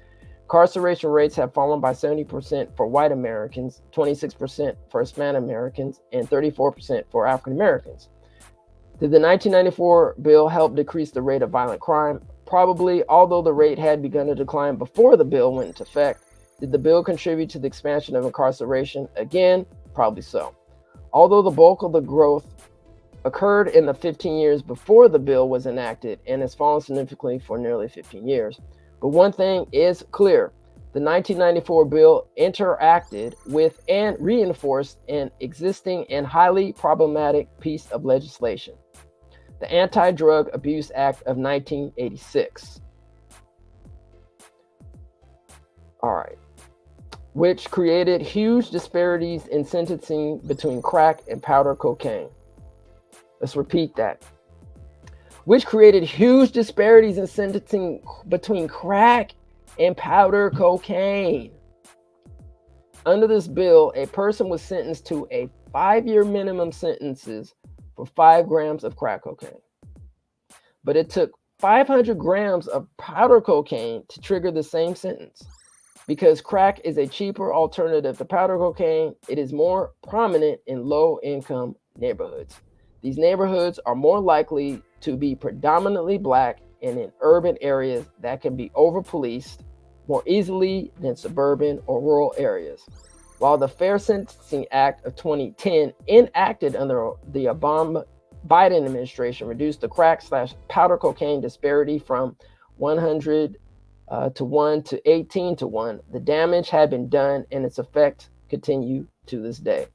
Incarceration rates have fallen by 70% for white Americans, 26% for Hispanic Americans, and 34% for African Americans. Did the 1994 bill help decrease the rate of violent crime? Probably, although the rate had begun to decline before the bill went into effect. Did the bill contribute to the expansion of incarceration? Again, probably so. Although the bulk of the growth occurred in the 15 years before the bill was enacted and has fallen significantly for nearly 15 years. But one thing is clear. The 1994 bill interacted with and reinforced an existing and highly problematic piece of legislation, the Anti-Drug Abuse Act of 1986. All right. Which created huge disparities in sentencing between crack and powder cocaine. Let's repeat that. Which created huge disparities in sentencing between crack and powder cocaine. Under this bill, a person was sentenced to a 5-year minimum sentences for 5 grams of crack cocaine. But it took 500 grams of powder cocaine to trigger the same sentence. Because crack is a cheaper alternative to powder cocaine, it is more prominent in low-income neighborhoods. These neighborhoods are more likely to be predominantly black and in urban areas that can be over-policed more easily than suburban or rural areas. While the Fair Sentencing Act of 2010, enacted under the Obama-Biden administration, reduced the crack/powder cocaine disparity from 100 to 1 to 18 to 1, the damage had been done and its effects continue to this day.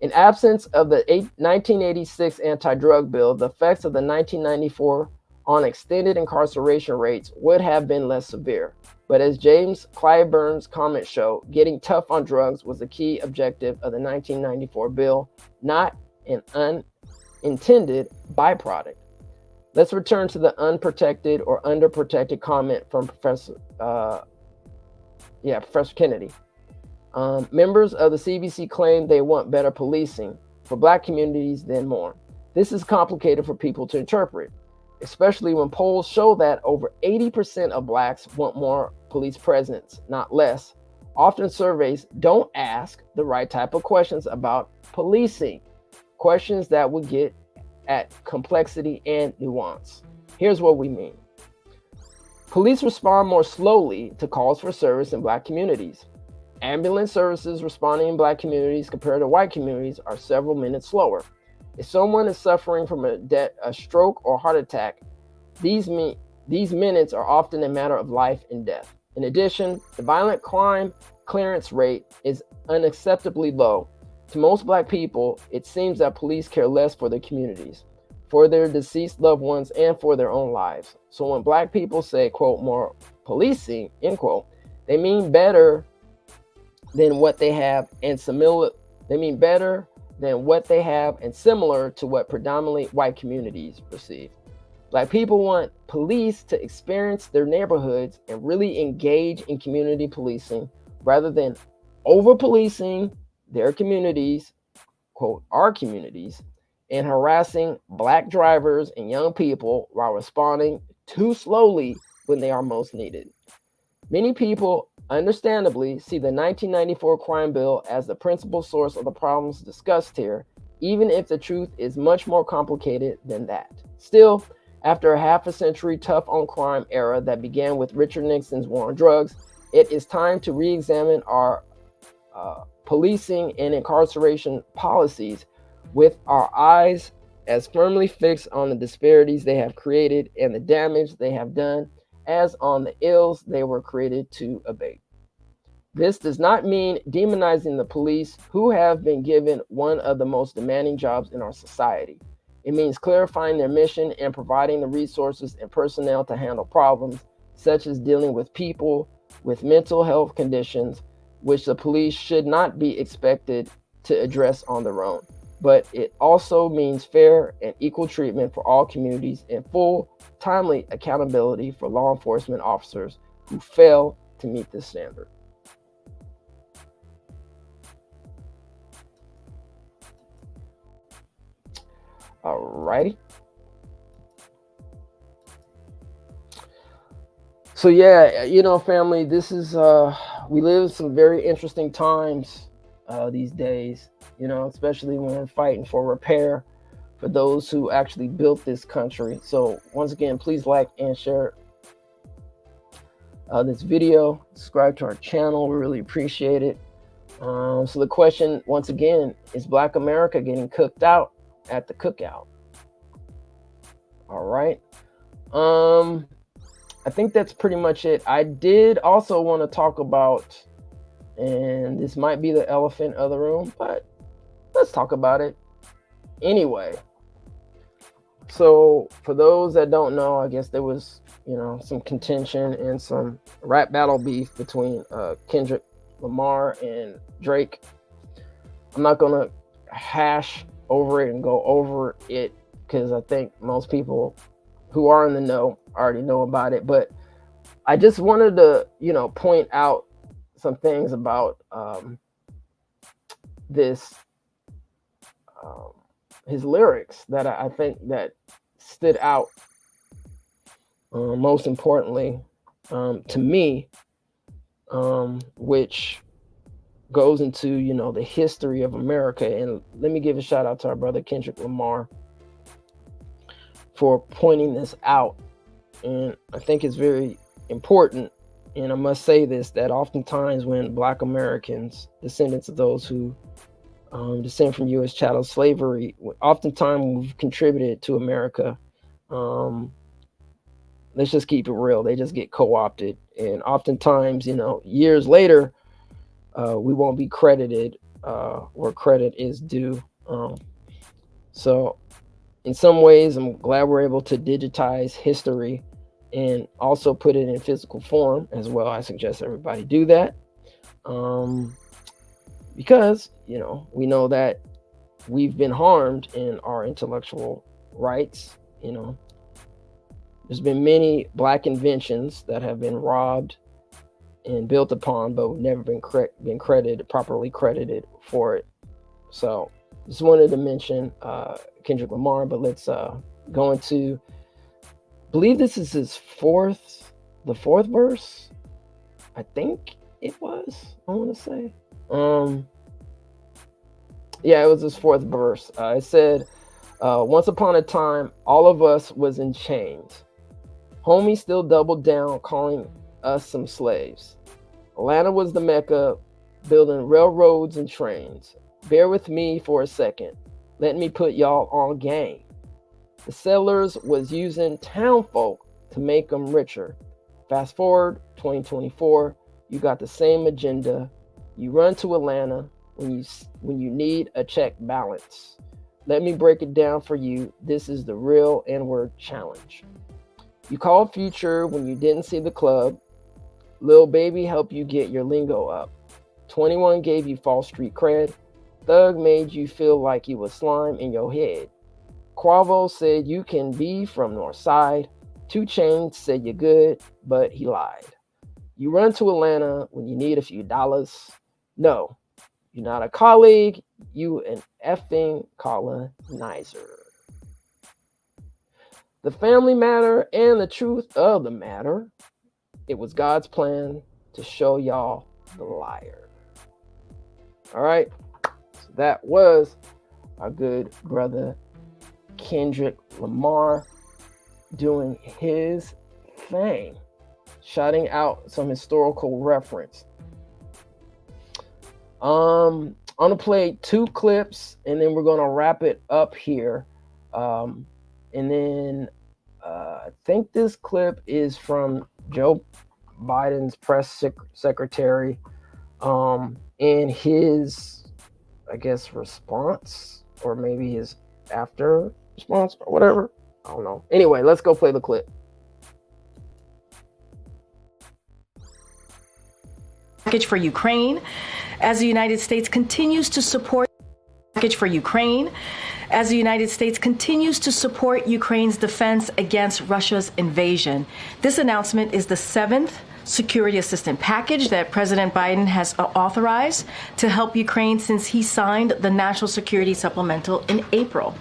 In absence of the 1986 anti-drug bill, the effects of the 1994 on extended incarceration rates would have been less severe. But as James Clyburn's comments show, getting tough on drugs was a key objective of the 1994 bill, not an unintended byproduct. Let's return to the unprotected or underprotected comment from Professor Kennedy. Members of the CBC claim they want better policing for Black communities than more. This is complicated for people to interpret, especially when polls show that over 80% of Blacks want more police presence, not less. Often surveys don't ask the right type of questions about policing, questions that would get at complexity and nuance. Here's what we mean. Police respond more slowly to calls for service in Black communities. Ambulance services responding in Black communities compared to white communities are several minutes slower. If someone is suffering from a stroke or heart attack, these minutes are often a matter of life and death. In addition, the violent crime clearance rate is unacceptably low. To most Black people, it seems that police care less for their communities, for their deceased loved ones, and for their own lives. So when Black people say, quote, more policing, end quote, they mean better than what they have and similar. They mean better than what they have and similar to what predominantly white communities receive. Black people want police to experience their neighborhoods and really engage in community policing rather than over-policing their communities, quote, our communities, and harassing Black drivers and young people while responding too slowly when they are most needed. Many people understandably see the 1994 crime bill as the principal source of the problems discussed here, even if the truth is much more complicated than that. Still, after a half a century tough on crime era that began with Richard Nixon's war on drugs, it is time to re-examine our policing and incarceration policies with our eyes as firmly fixed on the disparities they have created and the damage they have done as on the ills they were created to abate. This does not mean demonizing the police, who have been given one of the most demanding jobs in our society. It means clarifying their mission and providing the resources and personnel to handle problems, such as dealing with people with mental health conditions, which the police should not be expected to address on their own. But it also means fair and equal treatment for all communities and full, timely accountability for law enforcement officers who fail to meet this standard. Alrighty. So yeah, family, this is we live some very interesting times these days, especially when we're fighting for repair for those who actually built this country. So once again, please like and share this video, subscribe to our channel. We really appreciate it. So the question, once again, is Black America getting cooked out at the cookout? All right. I think that's pretty much it. I did also want to talk about, and this might be the elephant of the room, but let's talk about it anyway. So for those that don't know, I guess there was, some contention and some rap battle beef between Kendrick Lamar and Drake. I'm not going to hash over it and go over it because I think most people who are in the know already know about it. But I just wanted to, point out some things about this, his lyrics that I think that stood out most importantly to me, which goes into, the history of America. And let me give a shout out to our brother Kendrick Lamar for pointing this out. And I think it's very important. And I must say this, that oftentimes when Black Americans, descendants of those who descend from U.S. chattel slavery, oftentimes we've contributed to America. Let's just keep it real. They just get co-opted. And oftentimes, years later, we won't be credited where credit is due. So in some ways, I'm glad we're able to digitize history and also put it in physical form as well. I suggest everybody do that because, we know that we've been harmed in our intellectual rights, There's been many Black inventions that have been robbed and built upon, but never been properly credited for it. So just wanted to mention Kendrick Lamar, but let's go into, I believe this is the fourth verse. I think it was, I want to say. Yeah, it was his fourth verse. It said, once upon a time, all of us was in chains. Homie still doubled down, calling us some slaves. Atlanta was the Mecca, building railroads and trains. Bear with me for a second. Let me put y'all on game. The settlers was using town folk to make them richer. Fast forward, 2024, you got the same agenda. You run to Atlanta when you need a check balance. Let me break it down for you. This is the real N-word challenge. You called Future when you didn't see the club. Lil Baby helped you get your lingo up. 21 gave you false street cred. Thug made you feel like you was slime in your head. Quavo said you can be from North Side. 2 Chainz said you're good, but he lied. You run to Atlanta when you need a few dollars. No, you're not a colleague. You an effing colonizer. The family matter and the truth of the matter. It was God's plan to show y'all the liar. All right. So that was our good brother Kendrick Lamar doing his thing, shouting out some historical reference. I'm gonna play 2 clips and then we're gonna wrap it up here. And then I think this clip is from Joe Biden's press secretary in his, I guess, response, or maybe his after response or whatever. I don't know. Anyway, let's go play the clip. Package for Ukraine as the United States continues to support Ukraine's defense against Russia's invasion. This announcement is the 7th security assistance package that President Biden has authorized to help Ukraine since he signed the National Security Supplemental in April.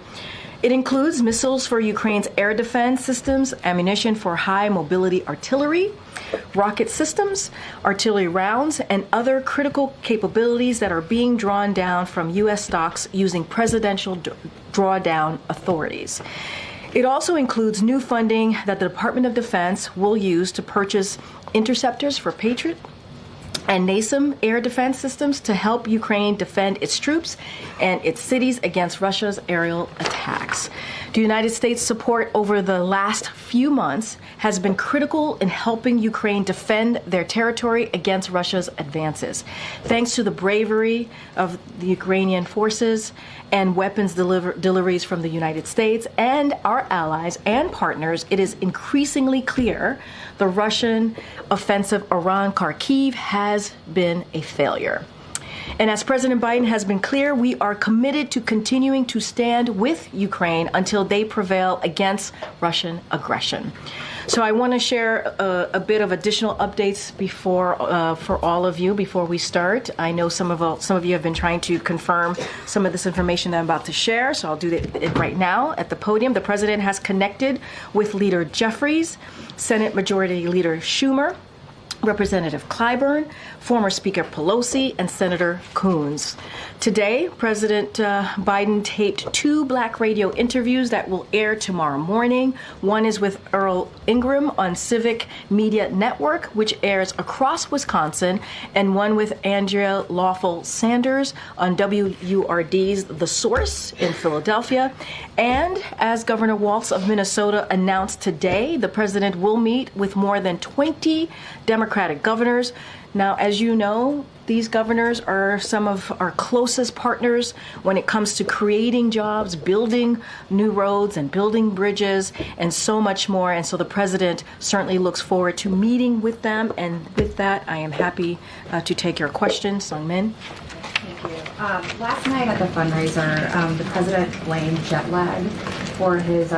It includes missiles for Ukraine's air defense systems, ammunition for high mobility artillery, rocket systems, artillery rounds, and other critical capabilities that are being drawn down from U.S. stocks using presidential drawdown authorities. It also includes new funding that the Department of Defense will use to purchase interceptors for Patriot and NASAM air defense systems to help Ukraine defend its troops and its cities against Russia's aerial attacks. The United States' support over the last few months has been critical in helping Ukraine defend their territory against Russia's advances. Thanks to the bravery of the Ukrainian forces and weapons deliveries from the United States and our allies and partners, it is increasingly clear the Russian offensive around Kharkiv has been a failure. And as President Biden has been clear, we are committed to continuing to stand with Ukraine until they prevail against Russian aggression. So I want to share a bit of additional updates before for all of you before we start. I know some of you have been trying to confirm some of this information that I'm about to share, so I'll do it right now at the podium. The president has connected with Leader Jeffries, Senate Majority Leader Schumer, Representative Clyburn, former Speaker Pelosi, and Senator Coons. Today, President Biden taped 2 Black radio interviews that will air tomorrow morning. One is with Earl Ingram on Civic Media Network, which airs across Wisconsin, and one with Andrea Lawful Sanders on WURD's The Source in Philadelphia. And as Governor Walz of Minnesota announced today, the president will meet with more than 20 Democratic governors. Now, as you know, these governors are some of our closest partners when it comes to creating jobs, building new roads and building bridges and so much more. And so the president certainly looks forward to meeting with them. And with that, I am happy to take your questions. Sung Min. Thank you. Last night at the fundraiser, the president blamed jet lag for his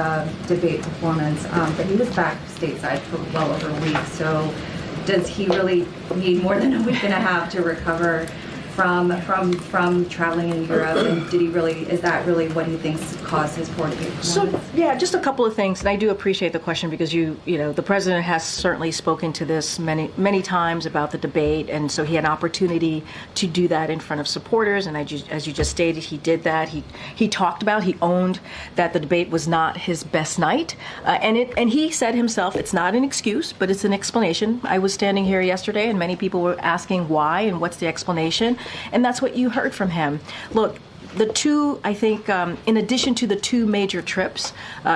debate performance, but he was back stateside for well over a week. So does he really need more than a week and a half to recover from traveling in Europe? And is that really what he thinks caused his poor debate performance? So, yeah, just a couple of things, and I do appreciate the question because the president has certainly spoken to this many times about the debate, and so he had an opportunity to do that in front of supporters, and as you just stated, he did that. He owned that the debate was not his best night, and he said himself, it's not an excuse, but it's an explanation. I was standing here yesterday, and many people were asking why and what's the explanation. And that's what you heard from him. Look, the two, I think, in addition to the two major trips,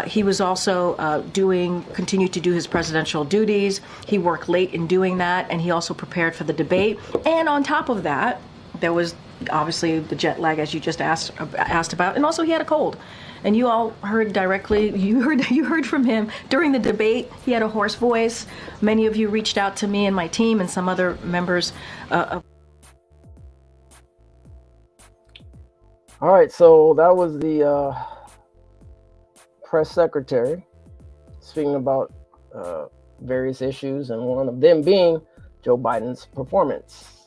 he was also continued to do his presidential duties. He worked late in doing that, and he also prepared for the debate. And on top of that, there was obviously the jet lag, as you just asked about, and also he had a cold. And you all heard directly, you heard from him during the debate. He had a hoarse voice. Many of you reached out to me and my team and some other members of. All right, so that was the press secretary speaking about various issues, and one of them being Joe Biden's performance.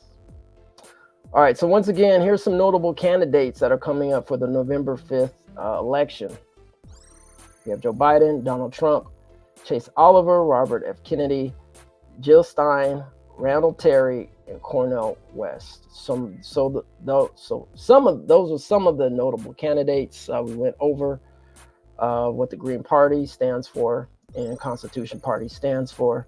All right, so once again, here's some notable candidates that are coming up for the November 5th election. We have Joe Biden, Donald Trump, Chase Oliver, Robert F. Kennedy, Jill Stein, Randall Terry, and Cornel West. Some of those were some of the notable candidates. We went over what the Green Party stands for and Constitution Party stands for.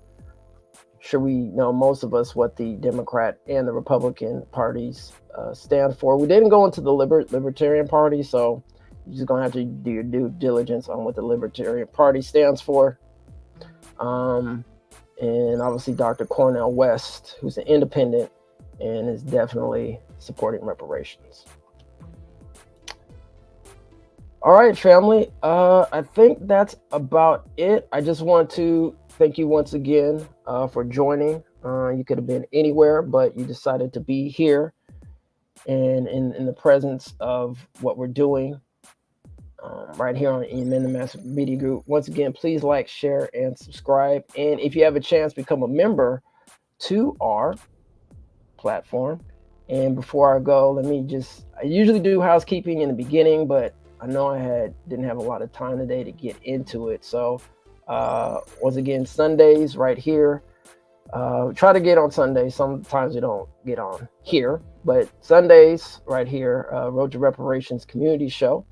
Sure, we know most of us what the Democrat and the Republican parties stand for. We didn't go into the Libertarian Party, so you're just gonna have to do your due diligence on what the Libertarian Party stands for. And obviously Dr. Cornel West, who's an independent and is definitely supporting reparations. All right, family. I think that's about it. I just want to thank you once again for joining. You could have been anywhere, but you decided to be here and in the presence of what we're doing right here on the Mass Media Group. Once again, please like, share, and subscribe. And if you have a chance, become a member to our platform. And before I go, I usually do housekeeping in the beginning, but I know I didn't have a lot of time today to get into it. So once again, Sundays right here. Try to get on Sundays. Sometimes we don't get on here, but Sundays right here, Road to Reparations Community Show.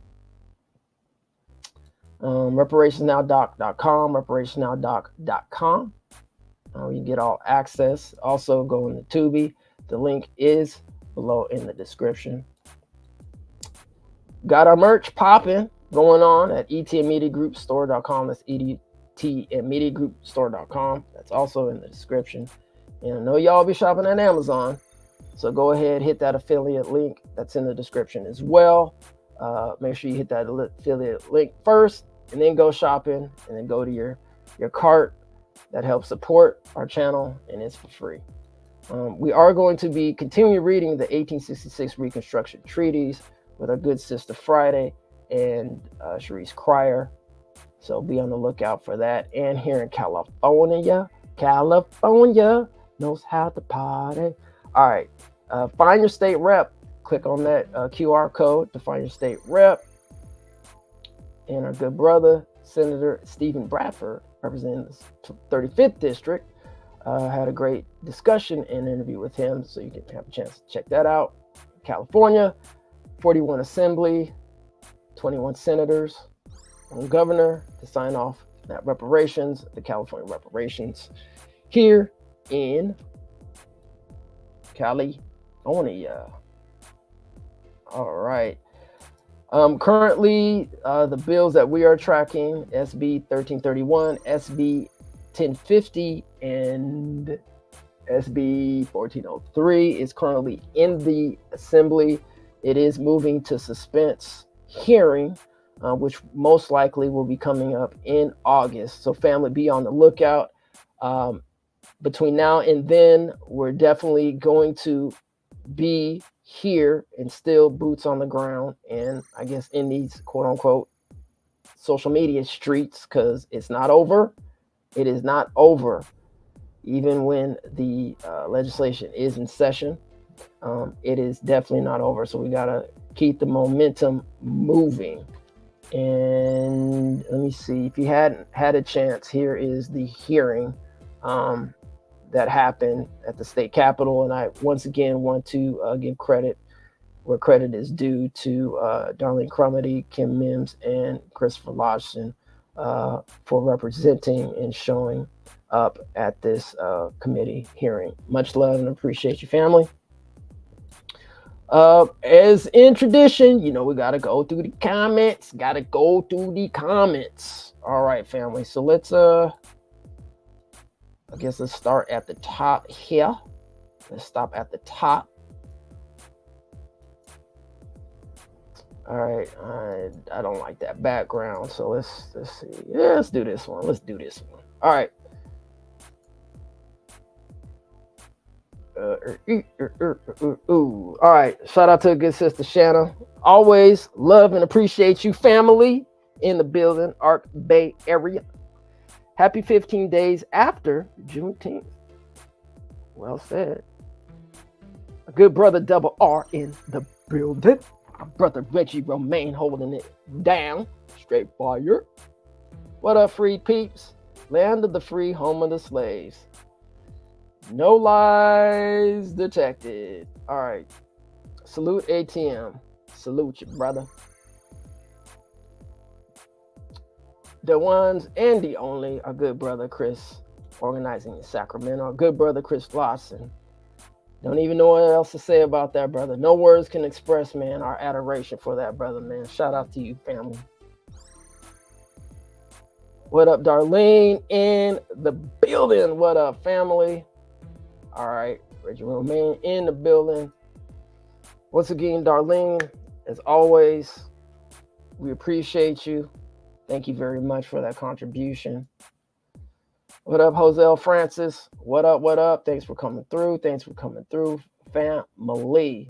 reparationsnowdoc.com, reparationsnowdoc.com. You can get all access. Also go into Tubi. The link is below in the description. Got our merch popping going on at etnmediagroupstore.com. That's etnmediagroupstore.com. That's also in the description. And I know y'all be shopping at Amazon, so go ahead, hit that affiliate link that's in the description as well. Make sure you hit that affiliate link first, and then go shopping, and then go to your cart. That helps support our channel, and it's for free. We are going to be continuing reading the 1866 Reconstruction Treaties with our good sister Friday and Sharice Cryer. So be on the lookout for that. And here in California knows how to party. All right, find your state rep. Click on that QR code to find your state rep. And our good brother, Senator Stephen Bradford, representing the 35th District, had a great discussion and interview with him, so you can have a chance to check that out. California, 41 Assembly, 21 Senators, one Governor to sign off that reparations, the California reparations, here in California. All right. Currently, the bills that we are tracking, SB 1331, SB 1050, and SB 1403 is currently in the Assembly. It is moving to suspense hearing, which most likely will be coming up in August. So family, be on the lookout. Between now and then, we're definitely going to be here and still boots on the ground, and I guess in these quote unquote social media streets, because it's not over. It is not over, even when the legislation is in session. It is definitely not over. So we gotta keep the momentum moving. And let me see, if you hadn't had a chance, here is the hearing that happened at the state capitol. And I once again want to give credit where credit is due to Darlene Crumity, Kim Mims, and Christopher Lodgson for representing and showing up at this committee hearing. Much love and appreciate you, family. As in tradition, we got to go through the comments. All right, family. So let's, I guess let's start at the top here. Let's stop at the top. All right, I don't like that background, so let's see. Yeah, let's do this one. All right. All right, shout out to a good sister Shanna. Always love and appreciate you, family in the building, Arc Bay area. Happy 15 days after Juneteenth. Well said. A good brother Double R in the building. My brother Reggie Romaine holding it down. Straight fire. What up, free peeps? Land of the free, home of the slaves. No lies detected. All right. Salute ATM. Salute you, brother. The ones and the only, our good brother Chris, organizing in Sacramento. Our good brother Chris Lawson. Don't even know what else to say about that, brother. No words can express, man, our adoration for that brother, man. Shout out to you, family. What up, Darlene in the building? What up, family? All right, Reggie Romaine in the building. Once again, Darlene, as always, we appreciate you. Thank you very much for that contribution. What up, Joselle Francis? What up? Thanks for coming through. Family.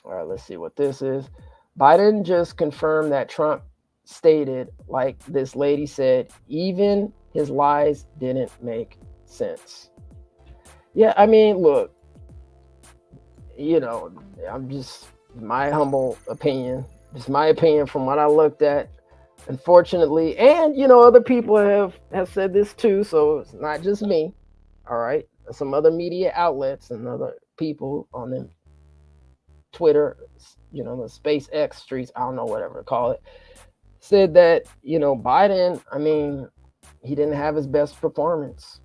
All right, let's see what this is. Biden just confirmed that Trump stated, like this lady said, even his lies didn't make sense. Yeah, I mean, look, I'm just my humble opinion. Just my opinion from what I looked at. Unfortunately, and other people have said this too, so it's not just me. All right, some other media outlets and other people on the Twitter, the SpaceX streets, I don't know, whatever to call it, said that Biden, I mean, he didn't have his best performance,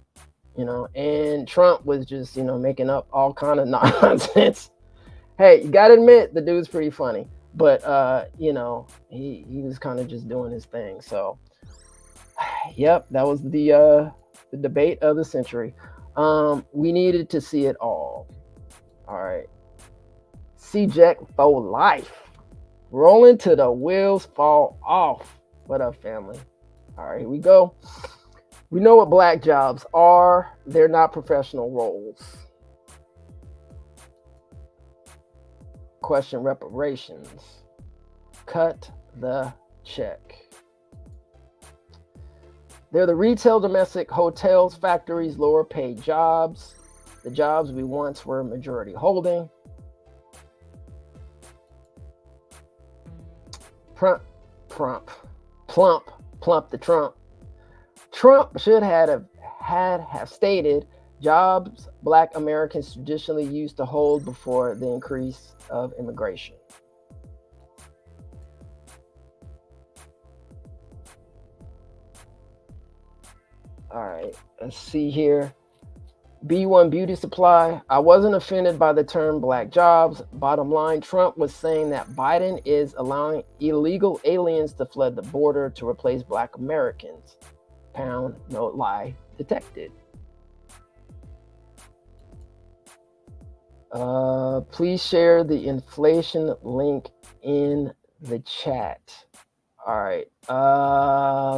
and Trump was just making up all kind of nonsense. Hey, you gotta admit the dude's pretty funny. But, he was kind of just doing his thing. So, yep, that was the debate of the century. We needed to see it all. All right. CJEC for life. Rolling till the wheels fall off. What up, family? All right, here we go. We know what black jobs are. They're not professional roles. Question reparations. Cut the check. They're the retail, domestic, hotels, factories, lower paid jobs. The jobs we once were majority holding. Plump the Trump. Trump should have stated jobs black Americans traditionally used to hold before the increase of immigration. All right, let's see here. B1 Beauty Supply. I wasn't offended by the term black jobs. Bottom line, Trump was saying that Biden is allowing illegal aliens to flood the border to replace black Americans. Pound, no lie detected. Please share the inflation link in the chat. All right.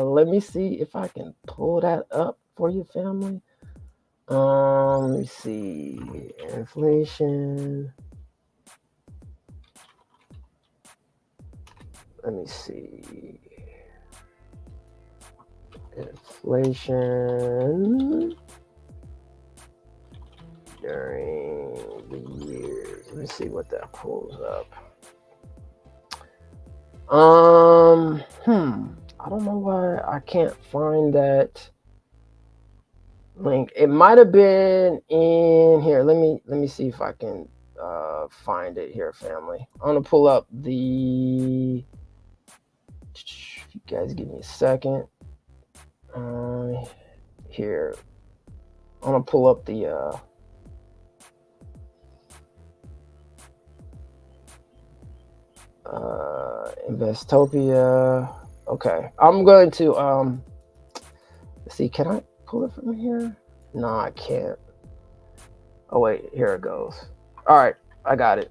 Let me see if I can pull that up for you, family. Let me see. see. Inflation. Let me see. Inflation during the years. Let me see what that pulls up. I don't know why I can't find that link. It might have been in here. Let me see if I can find it here, family. I'm gonna pull up the. You guys give me a second. Here, I'm gonna pull up the. Investopia. Okay, I'm going to let's see. Can I pull it from here? No, I can't. Oh wait, here it goes. All right, I got it.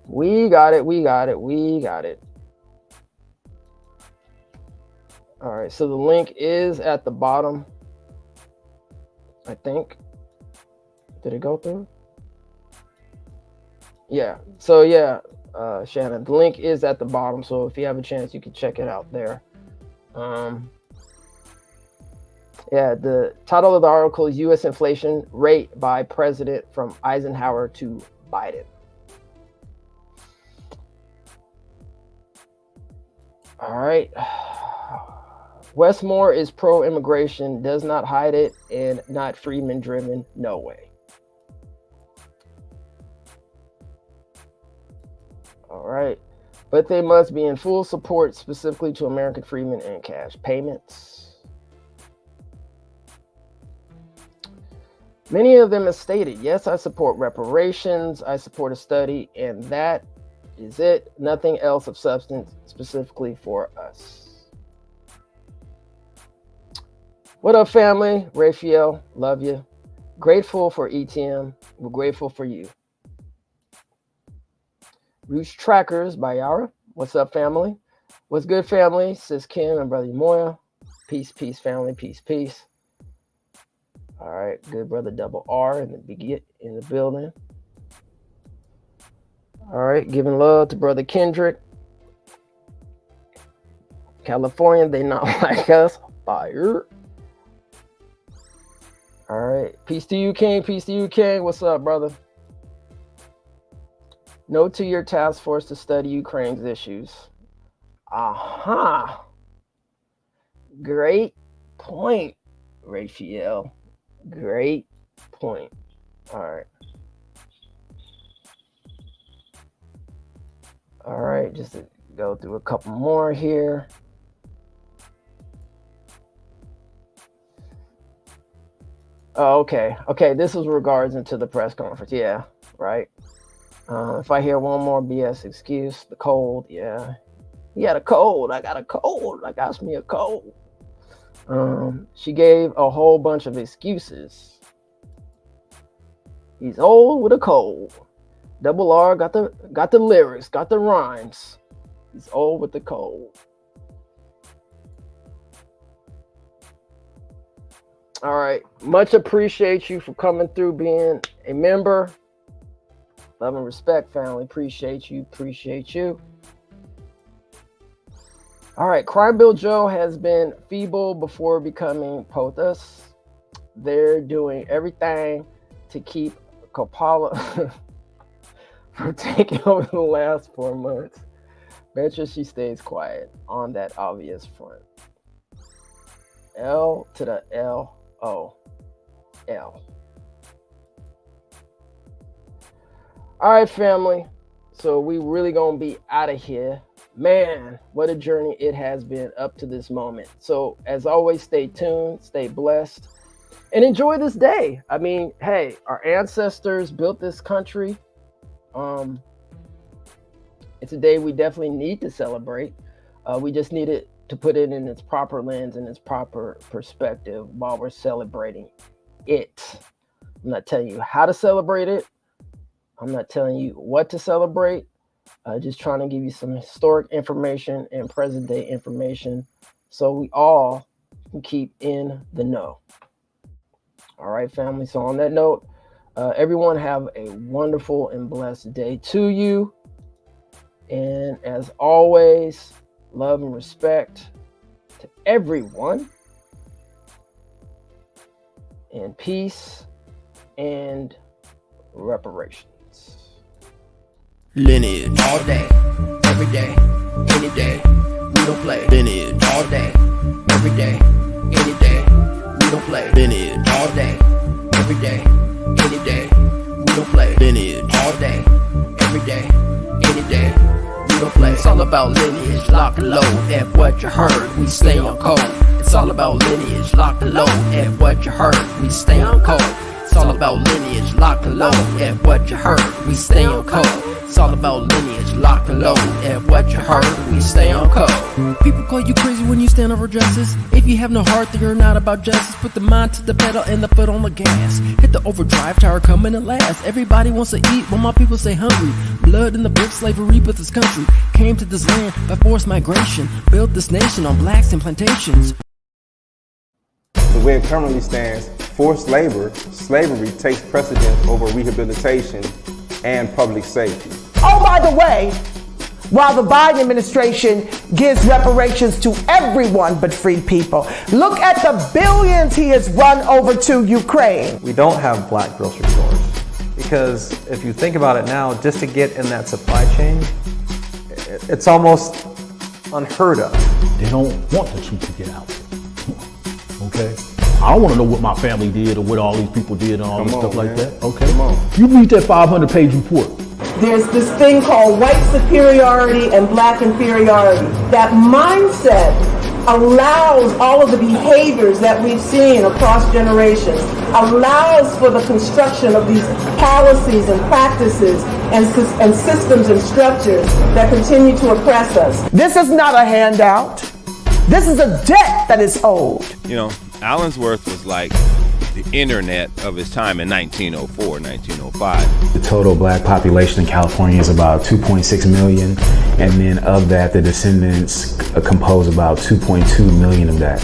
We got it. All right, so the link is at the bottom, I think. Did it go through? Yeah. So yeah, Shannon, the link is at the bottom. So if you have a chance, you can check it out there. Yeah, the title of the article is U.S. Inflation Rate by President from Eisenhower to Biden. All right. Westmore is pro-immigration, does not hide it, and not Freeman-driven. No way. All right. But they must be in full support specifically to American freedmen and cash payments. Many of them have stated, yes, I support reparations, I support a study, and that is it. Nothing else of substance specifically for us. What up, family? Raphael, love you. Grateful for ETM. We're grateful for you. Roots Trackers by Yara. What's up, family? What's good, family? Sis Kim and brother Moya. Peace, peace, family. Peace, peace. All right, good brother Double R in the building. All right, giving love to brother Kendrick. California, they not like us. Fire. All right, peace to you, King. Peace to you, King. What's up, brother? No to your task force to study Ukraine's issues. Aha. Great point, Raphael. Great point. All right. All right, just to go through a couple more here. Oh, okay. Okay, this was regards into the press conference. Yeah, right. If I hear one more BS excuse, the cold, yeah. He got a cold. I got a cold. I got me a cold. She gave a whole bunch of excuses. He's old with a cold. Double R got the lyrics, got the rhymes. He's old with the cold. All right. Much appreciate you for coming through, being a member. Love and respect, family. Appreciate you. Appreciate you. All right. Crime Bill Joe has been feeble before becoming POTUS. They're doing everything to keep Coppola from taking over the last 4 months. Bet you she stays quiet on that obvious front. L to the L-O-L. All right, family. So we really gonna be out of here. Man, what a journey it has been up to this moment. So as always, stay tuned, stay blessed, and enjoy this day. I mean, hey, our ancestors built this country. It's a day we definitely need to celebrate. We just needed to put it in its proper lens and its proper perspective while we're celebrating it. I'm not telling you how to celebrate it. I'm not telling you what to celebrate. Just trying to give you some historic information and present day information so we all can keep in the know. All right, family. So on that note, everyone have a wonderful and blessed day to you. And as always, love and respect to everyone. And peace and reparations. Lineage all day, every day, any day. We don't play. Lineage all day, every day, any day. We don't play. Lineage all day, every day, any day. We don't play. Lineage all day, every day, any day. We don't play. It's all about lineage, lock and load. F what you heard, we stay on code. It's all about lineage, lock and load. F what you heard, we stay on code. It's all about lineage, lock and load. F what you heard, we stay on code. It's all about lineage, lock and load. F what you heard, we stay on code. People call you crazy when you stand over justice. If you have no heart, then you're not about justice. Put the mind to the pedal and the foot on the gas. Hit the overdrive, tower coming at last. Everybody wants to eat when my people stay hungry. Blood in the book, slavery built this country. Came to this land by forced migration. Built this nation on blacks and plantations. The way it currently stands, forced labor, slavery takes precedence over rehabilitation and public safety. Oh, by the way, while the Biden administration gives reparations to everyone but free people, look at the billions he has run over to Ukraine. We don't have black grocery stores because if you think about it now, just to get in that supply chain, it's almost unheard of. They don't want the truth to get out. Okay? I don't want to know what my family did or what all these people did and all this stuff like that. Okay? You read that 500-page report. There's this thing called white superiority and black inferiority. That mindset allows all of the behaviors that we've seen across generations, allows for the construction of these policies and practices and systems and structures that continue to oppress us. This is not a handout. This is a debt that is owed. You know, Allensworth was like the internet of his time in 1904, 1905. The total black population in California is about 2.6 million, and then of that, the descendants compose about 2.2 million of that.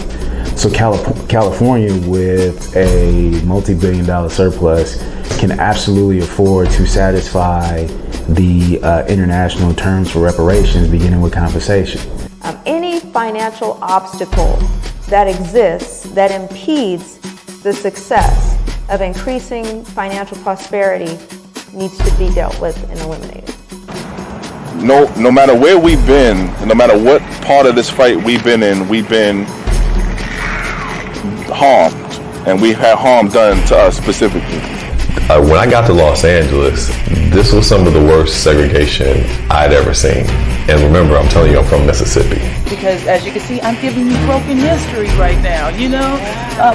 So California, with a multi-billion-dollar surplus, can absolutely afford to satisfy the international terms for reparations, beginning with compensation. Any financial obstacle that exists that impedes the success of increasing financial prosperity needs to be dealt with and eliminated. No matter where we've been, no matter what part of this fight we've been in, we've been harmed, and we've had harm done to us specifically. When I got to Los Angeles, this was some of the worst segregation I'd ever seen. And remember, I'm telling you, I'm from Mississippi. Because as you can see, I'm giving you broken history right now, you know?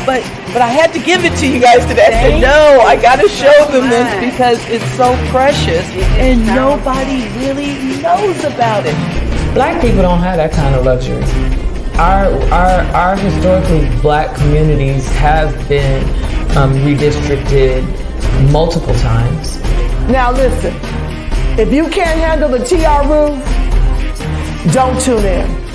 But I had to give it to you guys today. I said, no, I got to show them this because it's so precious and nobody really knows about it. Black people don't have that kind of luxury. Our historically black communities have been redistricted multiple times. Now listen, if you can't handle the TR room, don't tune in.